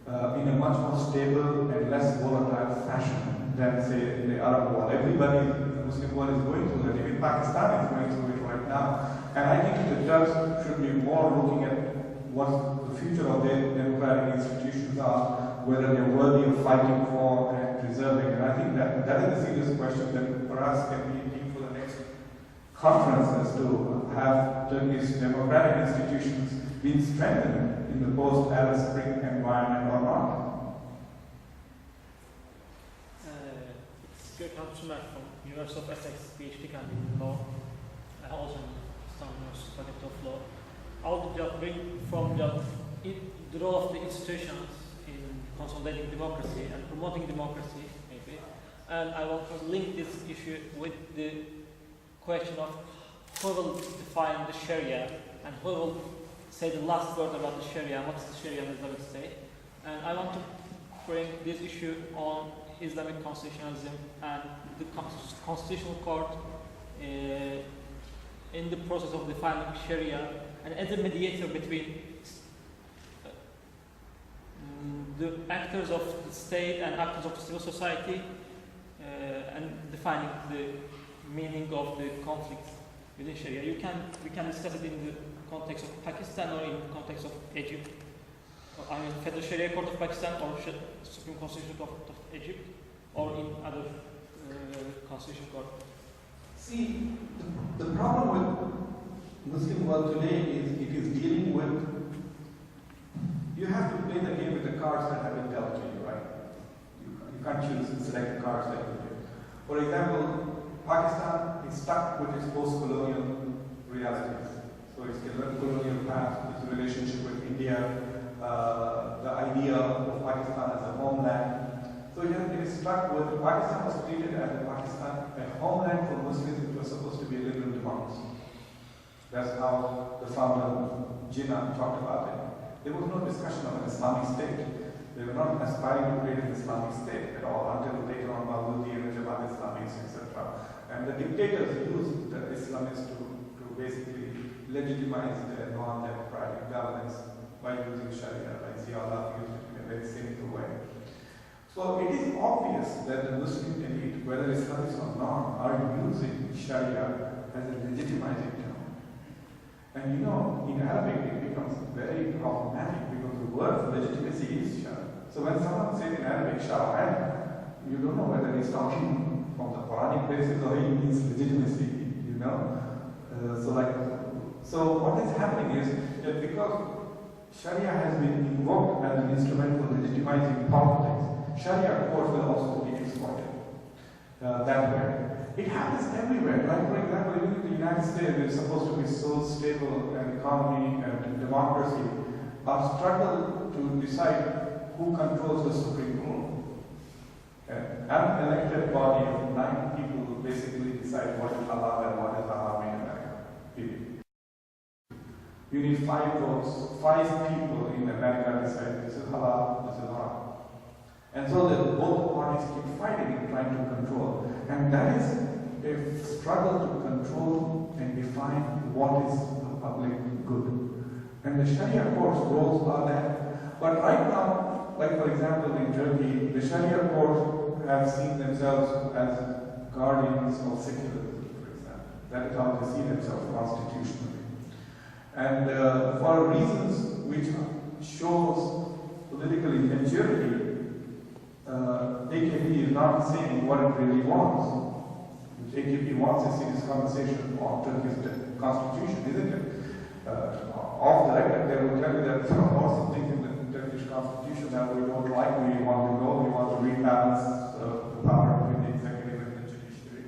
in a much more stable and less volatile fashion than, say, the Arab world. Everybody in the Muslim world is going through that. Even Pakistan is going through it right now. And I think the Turks should be more looking at what the future of their democratic institutions are, whether they're worthy of fighting for and preserving. And I think that is a serious question that perhaps can be deep for the next conference, as to have Turkey's democratic institutions been strengthened in the post-Arab Spring environment or not. It's Gökhan Sümer from University of Essex, PhD candidate in law, also in Istanbul University Faculty of Law. I would just bring from the role of the institutions in consolidating democracy and promoting democracy, maybe. And I want to link this issue with the question of who will define the Sharia and who will say the last word about the Sharia, what is the Sharia in Islamic State. And I want to bring this issue on Islamic constitutionalism and the Constitutional Court in the process of defining Sharia and as a mediator between the actors of the state and actors of the civil society and defining the meaning of the conflict within Sharia. We can discuss it in the context of Pakistan or in the context of Egypt. I mean, Federal Sharia Court of Pakistan or Supreme Constitutional Court of Egypt or in other constitutional court. See, the problem with Muslim world today is it is dealing with, you have to play the game with the cards that have been dealt to you, right? You can't choose and select the cards that you do. For example, Pakistan is stuck with its post-colonial realities. So its colonial past, its relationship with India, the idea of Pakistan as a homeland. So it is stuck with, Pakistan was treated as a homeland for Muslims, which was supposed to be a liberal democracy. That's how the founder Jinnah talked about it. There was no discussion of an Islamic state. They were not aspiring to create an Islamic state at all until later on Maududi and Jamaat Islamics, etc. And the dictators used the Islamists to basically legitimize their non-democratic governance by using Sharia, like Ziaullah used it in a very cynical way. So it is obvious that the Muslim elite, whether Islamists or not, are using Sharia as a legitimizing term. And in Arabic it becomes very problematic because the word for legitimacy is Sharia. So when someone says in Arabic Sharia, you don't know whether he's talking from the Quranic basis or he means legitimacy, So what is happening is that because Sharia has been invoked as an instrument for legitimizing politics, Sharia courts will also be exploited. that way. It happens everywhere. Like, for example, even in the United States, it's supposed to be so stable an economy and democracy. Our struggle to decide who controls the Supreme Court. An unelected body of 9 people basically decide what is halal and what is haram in America. Period. You need 5 votes. 5 people in America decide this is halal, this is haram. And so that both parties keep fighting and trying to control. And that is a struggle to control and define what is the public good. And the Sharia courts roles are that. But right now, like for example in Turkey, the Sharia courts have seen themselves as guardians of secularism, for example. That is how they see themselves constitutionally. And for reasons which shows political immaturity, AKP is not saying what it really wants. Which AKP wants a serious conversation on Turkey's constitution, isn't it? Off the record, they will tell you that there are lots of things in the Turkish constitution that we don't like, we want to go, we want to rebalance the power between the executive and the judiciary.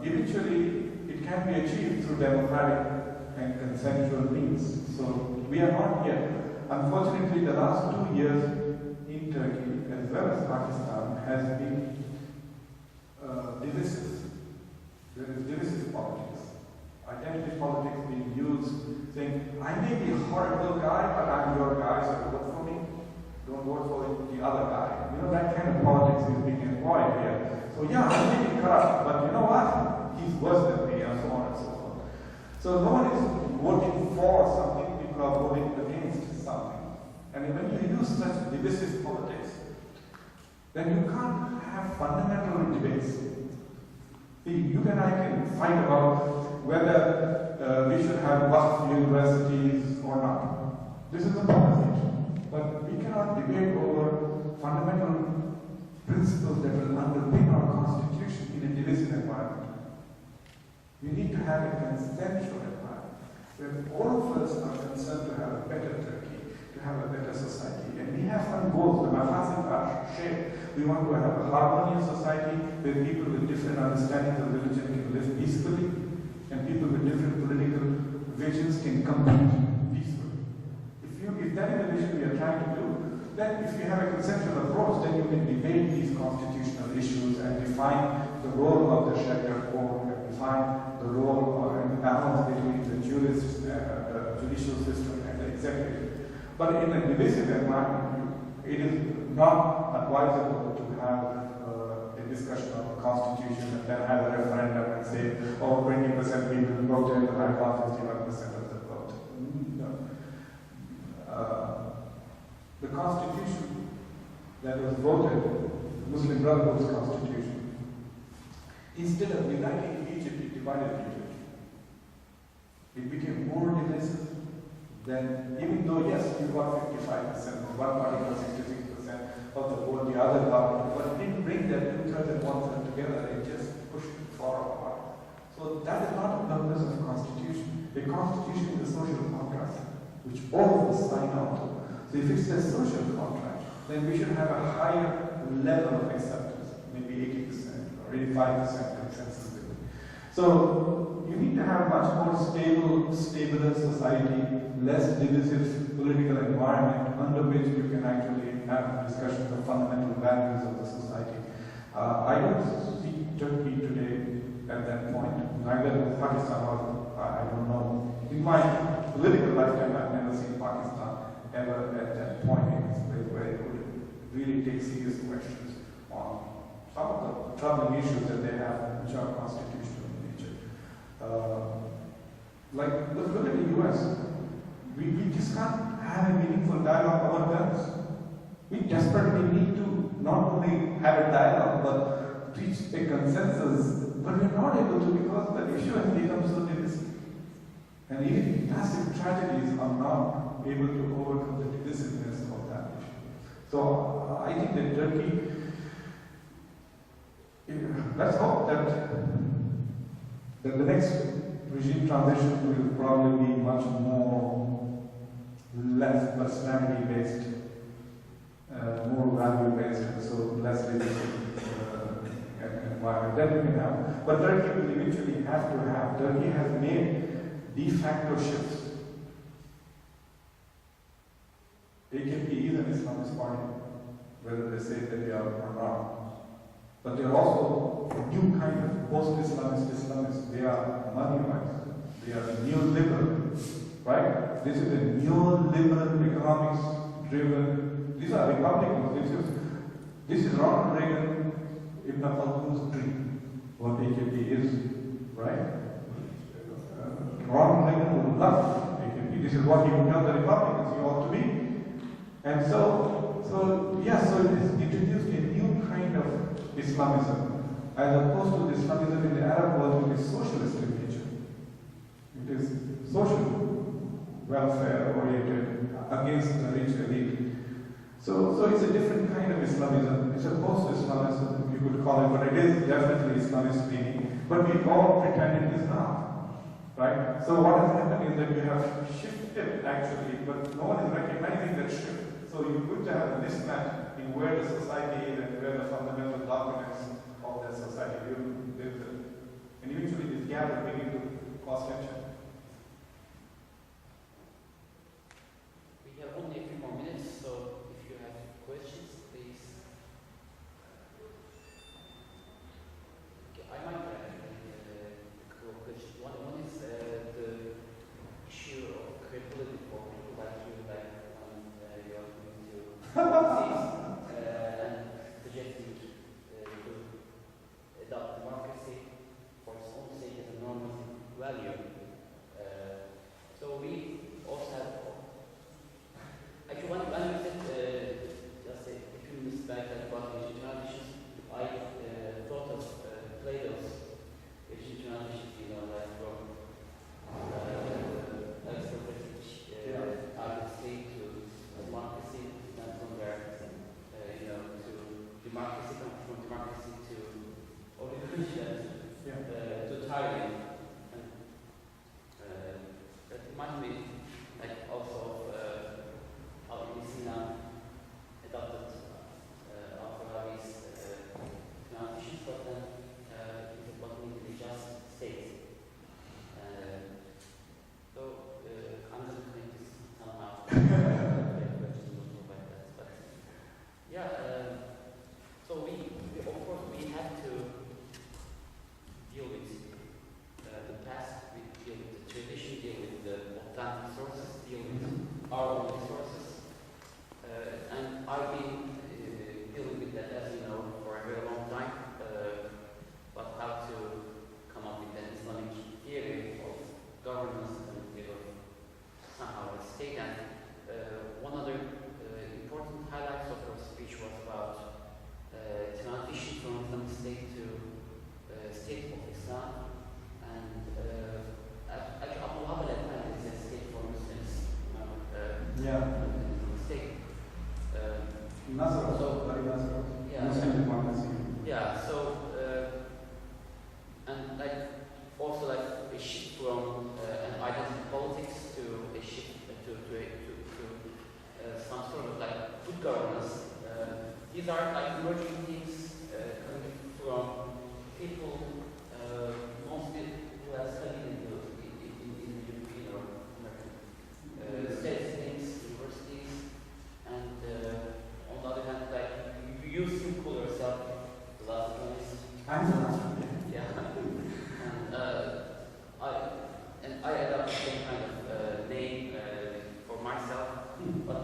Eventually, it can be achieved through democratic and consensual means. So we are not yet. Unfortunately, the last 2 years in Turkey, as well as Pakistan, has been divisive. There is divisive politics. Identity politics being used, saying, I may be a horrible guy, but I'm your guy, so vote for me. Don't vote for the other guy. You know, that kind of politics is being employed here. So yeah, I may be corrupt, but you know what? He's worse than me, and so on and so forth. So no one is voting for something, people are voting against something. And when you use such divisive politics, then you can't have fundamental debates. See, you and I can fight about whether we should have Waqf universities or not. This is a conversation. But we cannot debate over fundamental principles that will underpin our constitution in a divisive environment. We need to have a consensual environment where all of us are concerned to have a better Turkey, to have a better society. And we have some goals. The mafasid are shared. We want to have a harmonious society where people with different understandings of religion can live peacefully, and people with different political visions can compete peacefully. If that is the vision we are trying to do, then if you have a consensual approach, then you can debate these constitutional issues and define the role of the Sharia court, and define the role and the balance between the judicial system and the executive. But in a divisive environment, it is not advisable to have a discussion of the constitution and then have a referendum and say, oh, 20% people voted and I got 51% of the vote. No. The constitution that was voted, the Muslim Brotherhood's constitution, instead of uniting Egypt, it divided Egypt. It became more divisive. Then, even though, yes, you got 55%, one party got 66% of the vote, the other got, but it didn't bring that 2/3 and 1/3 together, it just pushed it far apart. So that is not the purpose of a constitution. A constitution is a social contract, which all of us sign on to. So if it's a social contract, then we should have a higher level of acceptance, maybe 80% or 85% consensus. So you need to have much more stabler society, less divisive political environment under which you can actually have discussions of fundamental values of the society. I don't see Turkey today at that point, neither Pakistan or I don't know. In my political lifetime, I've never seen Pakistan ever at that point in its way where it would really take serious questions on some of the troubling issues that they have, which are constitutional in nature. Like, look at the US. We just can't have a meaningful dialogue about guns. We desperately need to not only have a dialogue, but reach a consensus. But we're not able to because the issue has become so divisive. And even massive tragedies are not able to overcome the divisiveness of that issue. So I think that Turkey, let's hope that the next regime transition will probably be much less personality based, more value based, so less leadership. environment, then we can have. But Turkey will eventually have to have. Turkey has made de facto shifts. AKP is an Islamist party, whether they say that they are or not. But they are also a new kind of post-Islamist Islamists. They are money-wise. They are neoliberal, right? This is a neoliberal economics-driven. These are Republicans. This is Ronald Reagan, Ibn Khaldun's dream. What AKP is, right? Ronald Reagan would love AKP. This is what he would tell the Republicans you ought to be. And so it has introduced a new kind of Islamism, as opposed to the Islamism in the Arab world, which is socialist in nature. It is social welfare oriented against the rich elite. So it's a different kind of Islamism. It's a post-Islamism, you could call it, but it is definitely Islamist leaning. But we all pretend it is not, right? So what has happened is that we have shifted actually, but no one is recognizing that shift. So you're going to have a mismatch in where the society is and where the fundamental documents of that society live. And eventually this gap will begin to cause tension. We have only a few more minutes, so if you have questions, please. Okay, I might have a couple of questions. One is the issue of credibility for people like you, like you are going to and suggesting to adopt democracy for its own sake as a normative value. So we also have. Actually, when we said just a few minutes back about religion traditions, I thought of Plato's religion traditions, like from aristocratic aristocracy to democracy, and from there, to democracy, from democracy to Christianity, to tyranny. That reminds me, also how Islam adopted Al-Farabi's transitions, but then it wasn't really just state. So I'm going to connect this somehow. But yeah, so we of course we have to deal with the past, we deal with the tradition, deal with the authentic sources, deal with our own resources. And I've been dealing with that, as you know, for a very long time. But how to come up with an Islamic theory of governance and somehow a state. And one other important highlights of her speech was about transition from Islamic state to state of Islam. And actually, Abu Habal is a state for Muslims. State. Nasr, So, very Nasr. yeah. Muslim democracy. Yeah, so, and also a shift from an identity politics to a shift to some sort of good governance. These are emerging things coming from people mostly who have studied in the European or American states, universities, and on the other hand, you still call yourself the last place. I'm the last one. Yeah. And I adopt the same kind of name for myself, but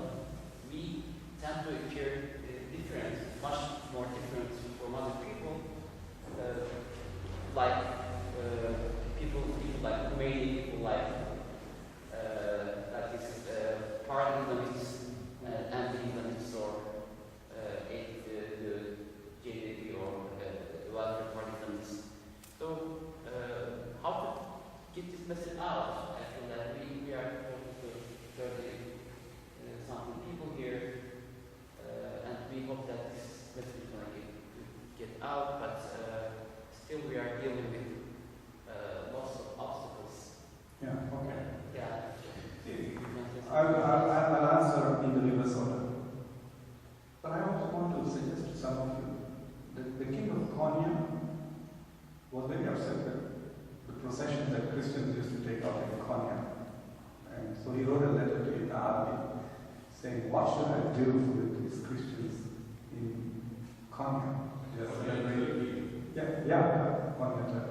we tend to appear different, much more different from other people. People like Khomeini, people like this Islamists, anti-Islamists, or the JDP or welfare party Islamists. So, how to get this message out? I feel that we are talking to 30-something people here, and we hope that this message is going to get out, but still we are dealing with lots of obstacles. Yeah, okay. Yeah. I'll answer in the reverse order. But I also want to suggest to some of you that the king of Konya very upset with the processions that Christians used to take out in Konya. And so he wrote a letter to Ibn Arabi saying, what should I do with these Christians in Konya? Konya.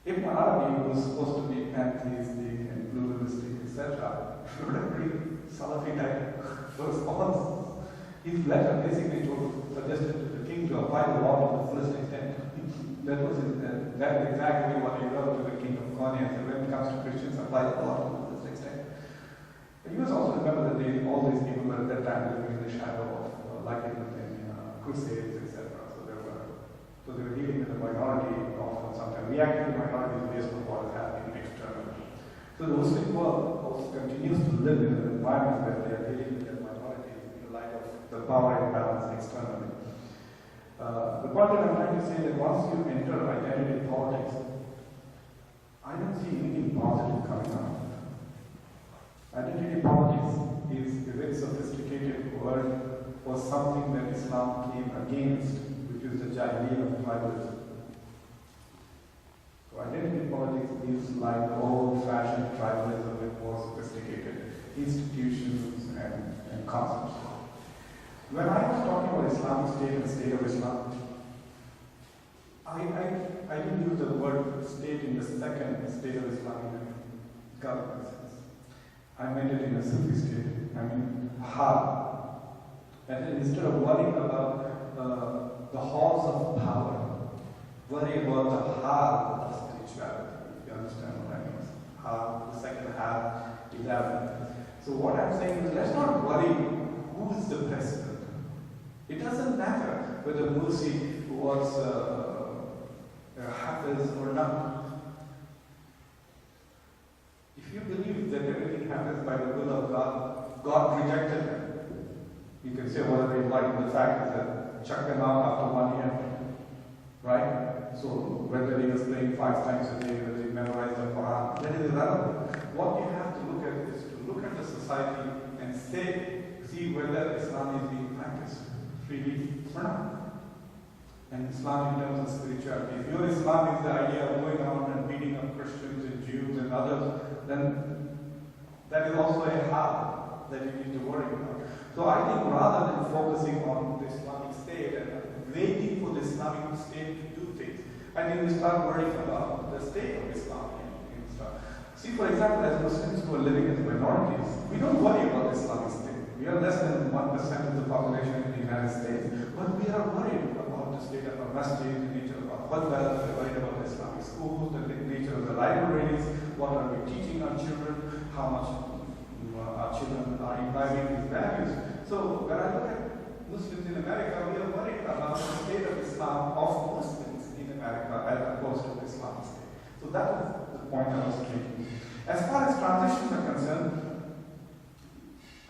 Ibn Arabi was supposed to be pantheistic and pluralistic, etc. Wrote a very Salafi type response. His letter basically suggested to the king to apply the law to the fullest extent. That was exactly what he wrote to the king of Konya. So when it comes to Christians, apply the law to the fullest extent. But you must also remember that all these people were at that time living in the shadow of like in crusades, etc. So they were dealing with the minority often sometimes reacting to minorities based on what is happening externally. So the Muslim world also continues to live in an environment where they are dealing with their minorities in the light of the power imbalance externally. The point that I'm trying to say is that once you enter identity politics, I don't see anything positive coming out of it. Identity politics is a very sophisticated word for something that Islam came against, which is the Jahiliyyah of tribalism. So identity politics is like the old-fashioned tribalism with more sophisticated institutions and concepts. When I was talking about Islamic State and State of Islam, I didn't use the word state in the second State of Islamic government sense. I meant it in a Sufi state. I mean, hal. And then instead of worrying about the halls of power, worry about the hal of spirituality. You understand what I mean? Hal, the second hal, 11. So what I'm saying is, let's not worry who is the president. It doesn't matter whether Mursi was Hafiz or not. If you believe that everything happens by the will of God, God rejected him. You can say whatever you like, the fact is that chuck them out after 1 year. Right? So whether he was praying 5 times a day, whether he memorized the Quran, that is irrelevant. What you have to look at is to look at the society and see whether Islam is being practiced freely or not. And Islam in terms of spirituality. If your Islam is the idea of going around and beating up Christians and Jews and others, then that is also a hal that you need to worry about. So I think rather than focusing on the Islamic State and waiting for the Islamic State to do things, I think we start worrying about the state of Islam in Islam. See, for example, as Muslims who are living as minorities, we don't worry about the Islamic State. We are less than 1% of the population in the United States, but we are worried about the state of our masjid, the nature of our khutbahs, we are worried about the Islamic schools, the nature of the libraries, what are we teaching our children, how much our children are imbibing these values. So when I look at Muslims in America, we are worried about the state of Islam of Muslims in America as opposed to the Islamic state. So that was the point I was making. As far as transitions are concerned,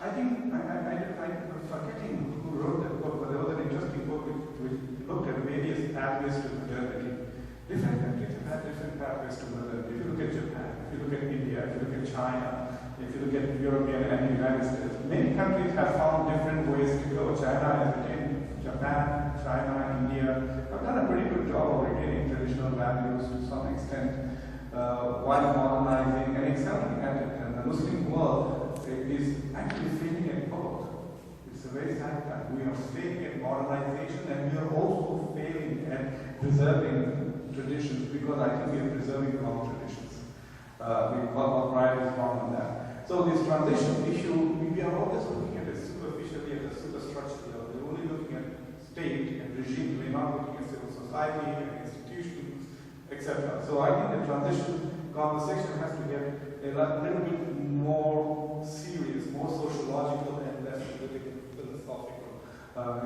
I think I'm forgetting who wrote that book, but there was an interesting book which looked at various pathways to modernity. Different countries have had different pathways to modernity. If you look at Japan, if you look at India, if you look at China, if you look at European and the United States, many countries have found different ways to go. China has retained, Japan, China, India have done a pretty good job of retaining traditional values to some extent while modernizing and excelling at it. And the Muslim world is actually failing at both. It's a very sad fact. We are failing at modernization and we are also failing at preserving traditions because I think we are preserving wrong traditions. Our pride is wrong on that. So this transition issue, we are always looking at it superficially, at the superstructure level. We're only looking at state and regime. We're not looking at civil society and institutions, etc. So I think the transition conversation has to get a little bit more serious, more sociological and less political, philosophical.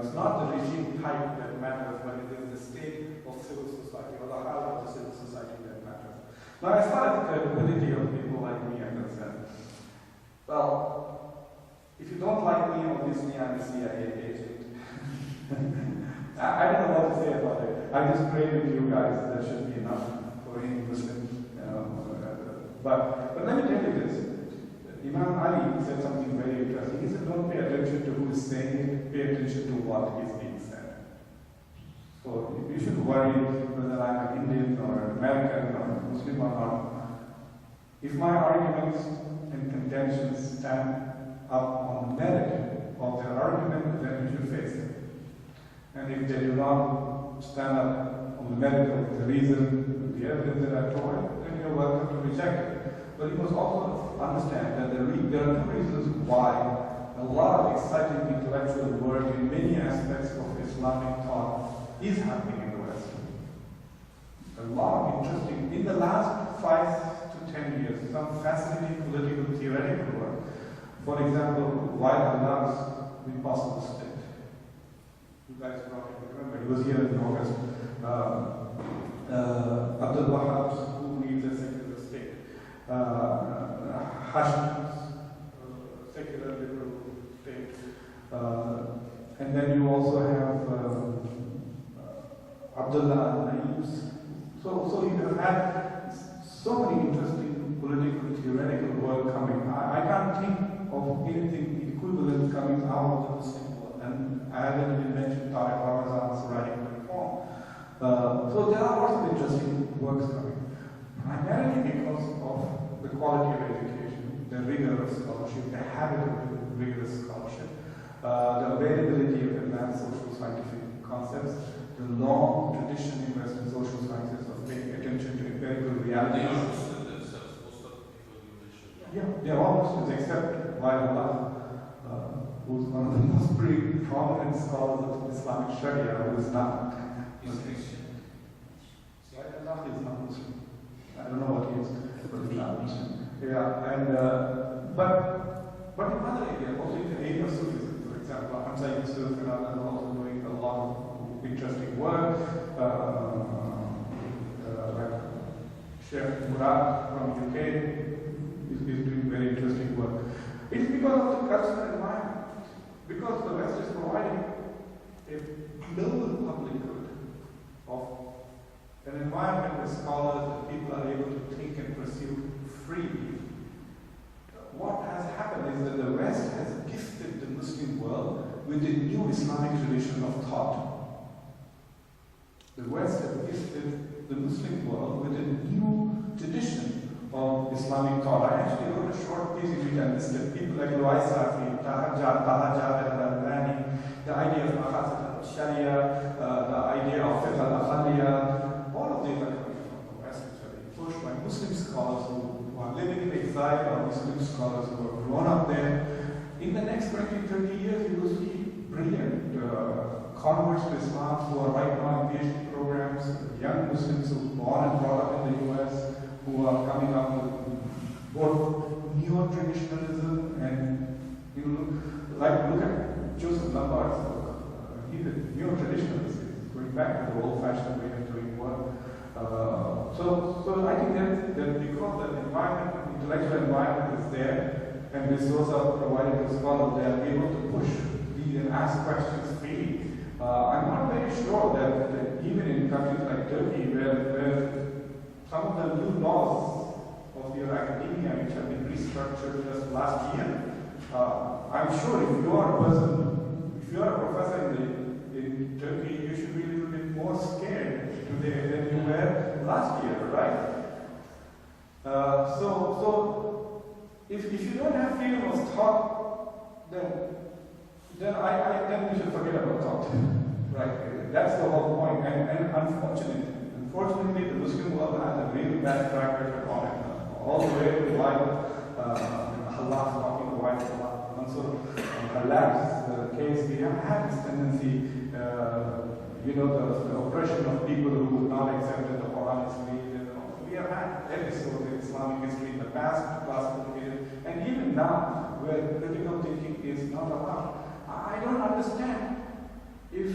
It's not the regime type that matters, but it is the state of civil society or the how of the civil society that matters. Now, as far as the credibility of people like me are concerned, well, if you don't like me, obviously I'm a CIA agent. I don't know what to say about it. I just pray with you guys. That should be enough for any Muslim. But let me tell you this. Imam Ali said something very interesting. He said, don't pay attention to who is saying it, pay attention to what is being said. So you should worry whether I'm an Indian or an American or a Muslim or not. If my arguments and contentions stand up on the merit of their argument, then you should face them. And if they do not stand up on the merit of the reason, the evidence that I provide, then you're welcome to reject it. But you must also understand that there are two reasons why a lot of exciting intellectual work in many aspects of Islamic thought is happening in the West. A lot of interesting, in the last 5 to 10 years, some fascinating political theoretical work. For example, why Allah's impossible state. You guys probably remember, he was here in August. Abdul Wahab, who leads a secular state. Hashim's secular liberal state. And then you also have Abdullah Naib's. So you have had so many interesting political theoretical work coming. I can't think of anything equivalent coming out of the Muslim world. And I haven't even mentioned Tariq Ramazan's radical reform. So there are lots of interesting works coming. Primarily because of the quality of education, the rigor of scholarship, the habit of rigorous scholarship, the availability of advanced social scientific concepts, the long tradition in Western social sciences of paying attention to empirical realities. They are Muslims themselves, most of the people you mentioned. Yeah, they are all Muslims except Wahidullah, who's one of the most pretty prominent scholars of Islamic Sharia, who is not Muslim. Wahidullah is not Muslim. I don't know what he is, but he's not Muslim. Yeah, and but in other areas, also in the area of Sufism, for example, Hamza Yusuf and others are also doing a lot of interesting work. Like Sheikh Murad from UK is doing very interesting work. It's because of the cultural environment, because the West is providing a global public good of an environment where scholars and people are able to think and pursue freely. What has happened is that the West has gifted the Muslim world with a new Islamic tradition of thought. The West has gifted the Muslim world with a new tradition of Islamic thought. I actually wrote a short piece in which I listed people like Luay Safi, Taha Jabir al-Albani, the idea of Maqasid al-Sharia, the idea of Fiqh al-Aqaliyah. All of these are coming from the West, which are being pushed by Muslim scholars who are living in exile, or Muslim scholars who have grown up there. In the next 20, 30 years, you will see brilliant converts to Islam who are right now in PhD programs, young Muslims who were born and brought up in the US, who are coming up with both neo-traditionalism and, look at Joseph Lombard's book. He's a neo-traditionalist. He's going back to the old-fashioned way of doing work. So I think that because the environment, intellectual environment is there, and resources are provided to scholars, they are able to push these and ask questions freely. I'm not very sure that even in countries like Turkey, where some of the new laws of your academia, which have been restructured just last year, I'm sure if you are a person, if you are a professor in Turkey, you should be a little bit more scared today than you were last year, right? So if you don't have freedom of thought, then we should forget about thought, right? That's the whole point. And unfortunately, the Muslim world has a really bad track record on it. All the way to Allah talking to white Allah. And so, Allah's case, we have had this tendency, the oppression of people who would not accept that the Quran is made. We have had episodes in Islamic history in the past, classical period, and even now, where critical thinking is not allowed. I don't understand if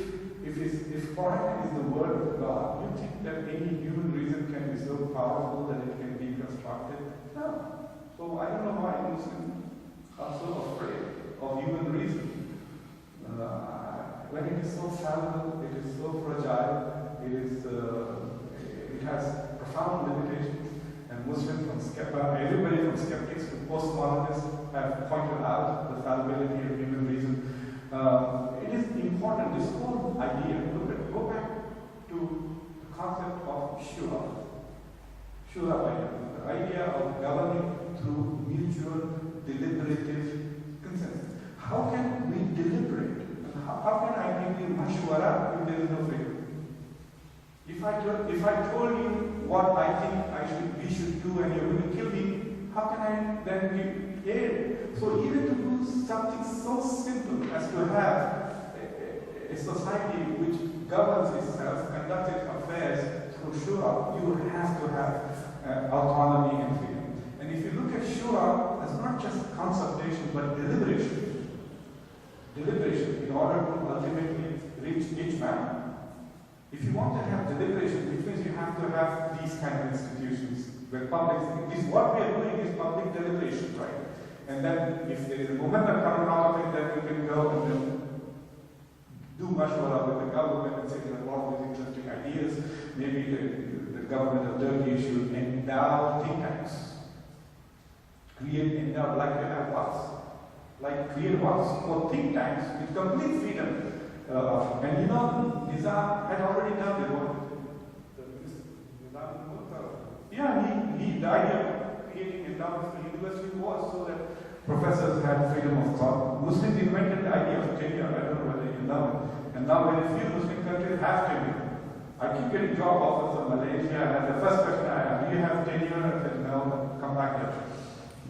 Quran is the word of God, you think that any human reason can be so powerful that it can be constructed? No. So I don't know why Muslims are so afraid of human reason. When it is so fallible, it is so fragile, it has profound limitations, and Muslims everybody from skeptics to postmodernists have pointed out the fallibility of human reason. It is important, this whole idea, go back shura. Shura idea, the idea of governing through mutual deliberative consensus. How can we deliberate? How can I give you mashwara if there is no freedom? If I told you what I think we should do and you're going to kill me, how can I then give aid? So even to do something so simple as to have a society which governs itself, conducts its affairs through shura, you have to have autonomy and freedom. And if you look at shura as not just consultation but deliberation in order to ultimately reach each man. If you want to have deliberation, which means you have to have these kind of institutions where what we are doing is public deliberation, right? And then if there is a momentum coming out of it, then you can go and then do mashwara with the government and say there are all these interesting ideas. Maybe the government of Turkey should endow think tanks. Endow, like you have what's? Like create what's for think tanks with complete freedom. And you know, Nizam had already done it. The idea of creating endowments for university was so that professors had freedom of thought. Muslims invented the idea of tenure. I don't know whether you know it. And now very few Muslim countries have tenure. I keep getting job offers from Malaysia, and the first question I have, do you have tenure? I said, no, come back here.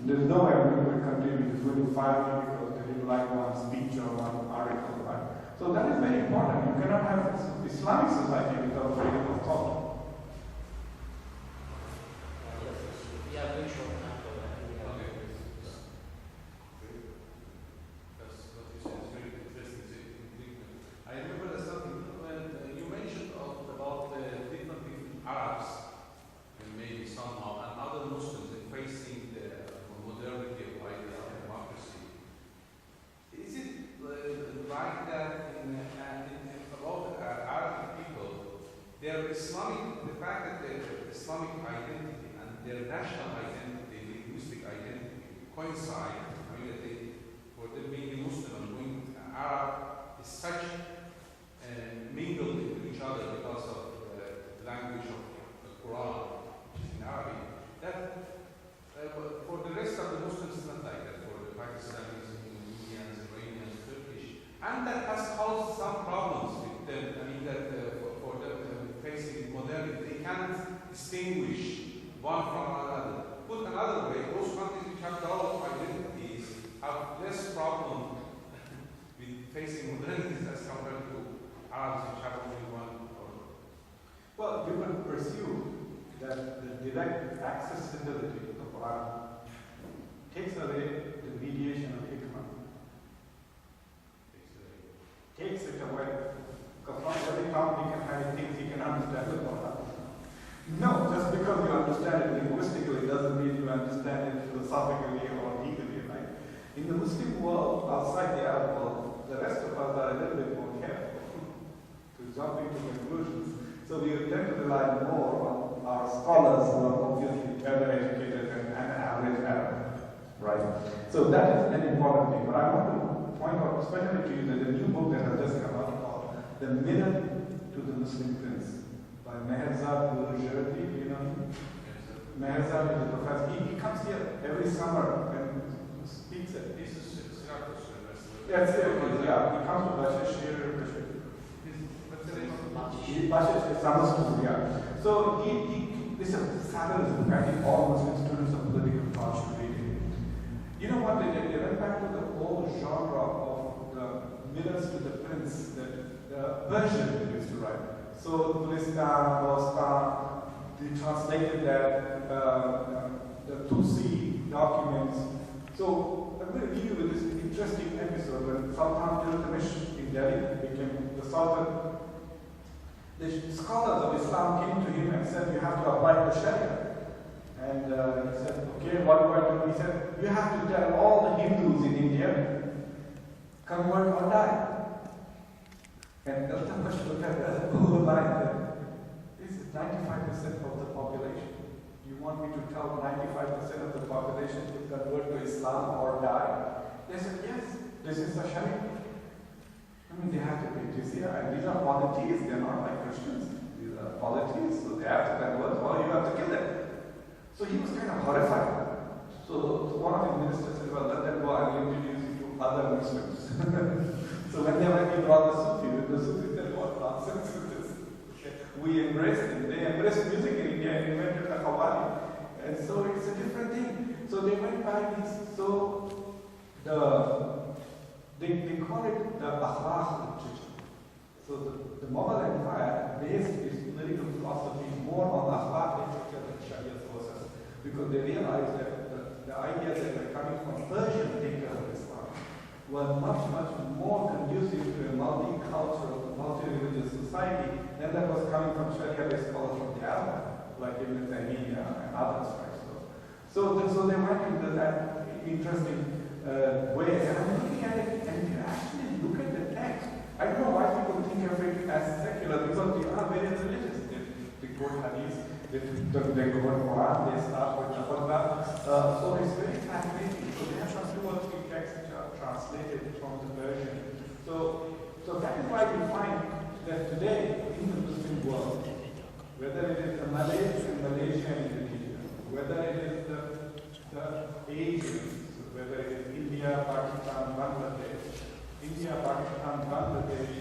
There's no way I'm going to a country which is going to fire me because they didn't like one speech or one article. Right? So that is very important. You cannot have Islamic society without freedom of thought. Yeah, very short. Okay. That's what you said is very interesting. I remember that something when you mentioned about different Arabs, and maybe somehow, and other Muslims facing the modernity of democracy. Is it right that about Arabic people, their Islamic, the fact that their Islamic identity and their national identity, linguistic identity coincide? I mean, that for them being Muslim and being Arab is such mingled with each other because of the language of the Quran, which is in Arabic, that for the rest of the Muslims, it's not like that. For the Pakistanis, Indians, Iranians, Turkish, and that has caused some problems with them. I mean, that for them facing modernity, they can't distinguish one from another. Put another way, those countries which have dual identities have less problem with facing modernities as compared to Arabs which have only one. Well, you can pursue that the direct accessibility of Quran takes away the mediation of hikmah. Takes it away. Because not every time he can have things he can understand the Quran. No, just because you understand it linguistically doesn't mean you understand it philosophically or legally, right? In the Muslim world, outside the Arab world, the rest of us are a little bit more careful to jump into conclusions. So we tend to rely more on our scholars who are obviously better educated than an average Arab, right? So that is an important thing. But I want to point out, especially to you, that the new book that has just come out called The Mirror to the Muslim Prince by Meherzad Burjurdi, you know him? Meherzad is a professor. He comes here every summer and speaks at This is Syracuse University. Yes, yeah. He comes to Bashir. What's the name of the Bashir summer school, yeah. So this is a fabulous book. I think all Muslim students of political thought should read it. You know what they did? They went back to the whole genre of the mirrors to the prince that the Persian used to write. So Gulistan, Bostan, they translated that, the Tusi documents. So I'm going to leave you with this interesting episode when Sultan Iltutmish in Delhi became the Sultan. The scholars of Islam came to him and said, you have to apply the Sharia. And he said, okay, what do I do? He said, you have to tell all the Hindus in India, convert or die. And Iltutmish looked at that and pulled the line that this is 95% of the population. You want me to tell 95% of the population to convert to Islam or die? They said, yes, this is the Sharia. I mean, they have to pay jizya, and these are polytheists, they're not like Christians. these are polities, so they have to convert, or you have to kill them. So he was kind of horrified. So one of the ministers said, well, let them go, I will introduce you to other Muslims. So when he brought the Sufis said, what nonsense is this? We embraced it. They embraced music in India and invented the Qawwali. And so it's a different thing. So they went by these, so they call it the akhlaq literature. So the Mughal Empire based its political philosophy more on akhlaq literature than Sharia sources, because they realized that the ideas that were coming from Persian thinkers of Islam were much, much more conducive to a multicultural, multi-religious society than that was coming from Sharia-based scholars from the Arab, like Ibn Taymiyyah and others, right? So they went into that interesting way. And I'm looking at it, and if you actually look at the text, I don't know why people think of it as secular, because they are very religious. They quote hadith, they quote Quran, they start with the khutbah. So it's very fascinating. So they have some 2 or 3 texts which are translated from the Persian. So that is why we find that today in the Muslim world, whether it is the Malays and Malaysia and Indonesia, whether it is the Asians, whether it is India, Pakistan, Bangladesh,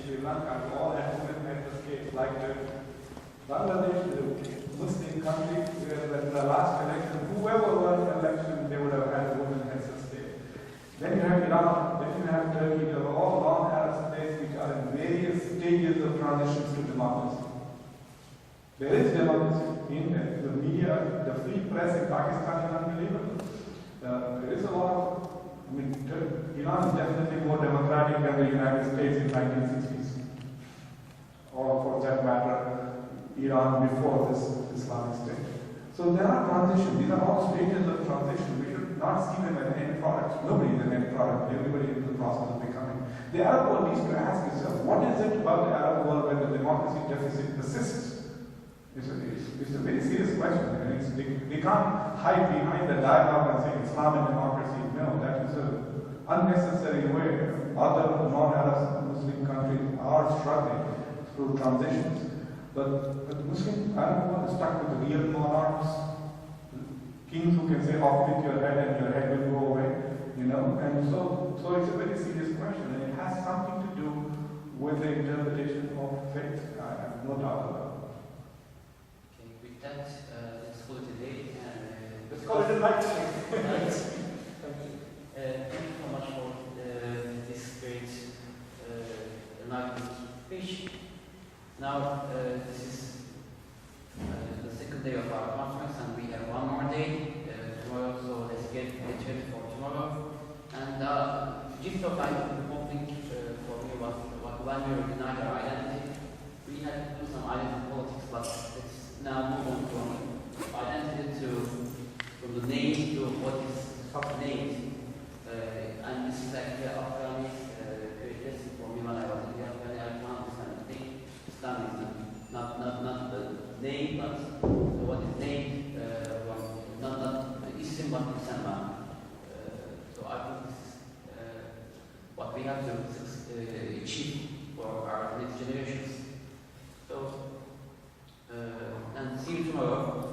Sri Lanka, we all have women heads of state like Bangladesh, the Muslim country, where in the last election, whoever won the election, they would have had a woman heads of state. Then you have Iran, then you have Turkey, they are all non-Arab states which are in various stages of transitions to democracy. There is democracy in there. The media, the free press in Pakistan is unbelievable. There is a lot of, Iran is definitely more democratic than the United States in 1960s. Or for that matter, Iran before this Islamic state. So there are transitions. These are all stages of transition. We should not see them as end products. Nobody is an end product. Everybody is in the process of becoming. The Arab world needs to ask itself, what is it about the Arab world when the democracy deficit persists? It's a very serious question. And they can't hide behind the dialogue and say Islam and democracy. No, that is an unnecessary way. Other non-Arab Muslim countries are struggling through transitions. But the Muslim Arab world is stuck with the real monarchs, kings who can say, off with your head and your head will go away, And so it's a very serious question, and it has something to do with the interpretation of faith. I have no doubt about it. With that, let's call it a day. Let's call it a night. Thank you so much for this great enlightenment speech. Now, this is the second day of our conference, and we have one more day tomorrow, so let's get ready for tomorrow. And the gist of the whole thing for me was when we recognize our identity, we had to do some identity politics, but let's now move on from identity from the name to what is named. And this is actually Afghani characteristic for me when I was in the Afghani. I found this kind of thing. Islamism, not the name, but what is named, not the Islam, but Islam. So I think this is what we have to achieve for our next generations. So, and see you tomorrow.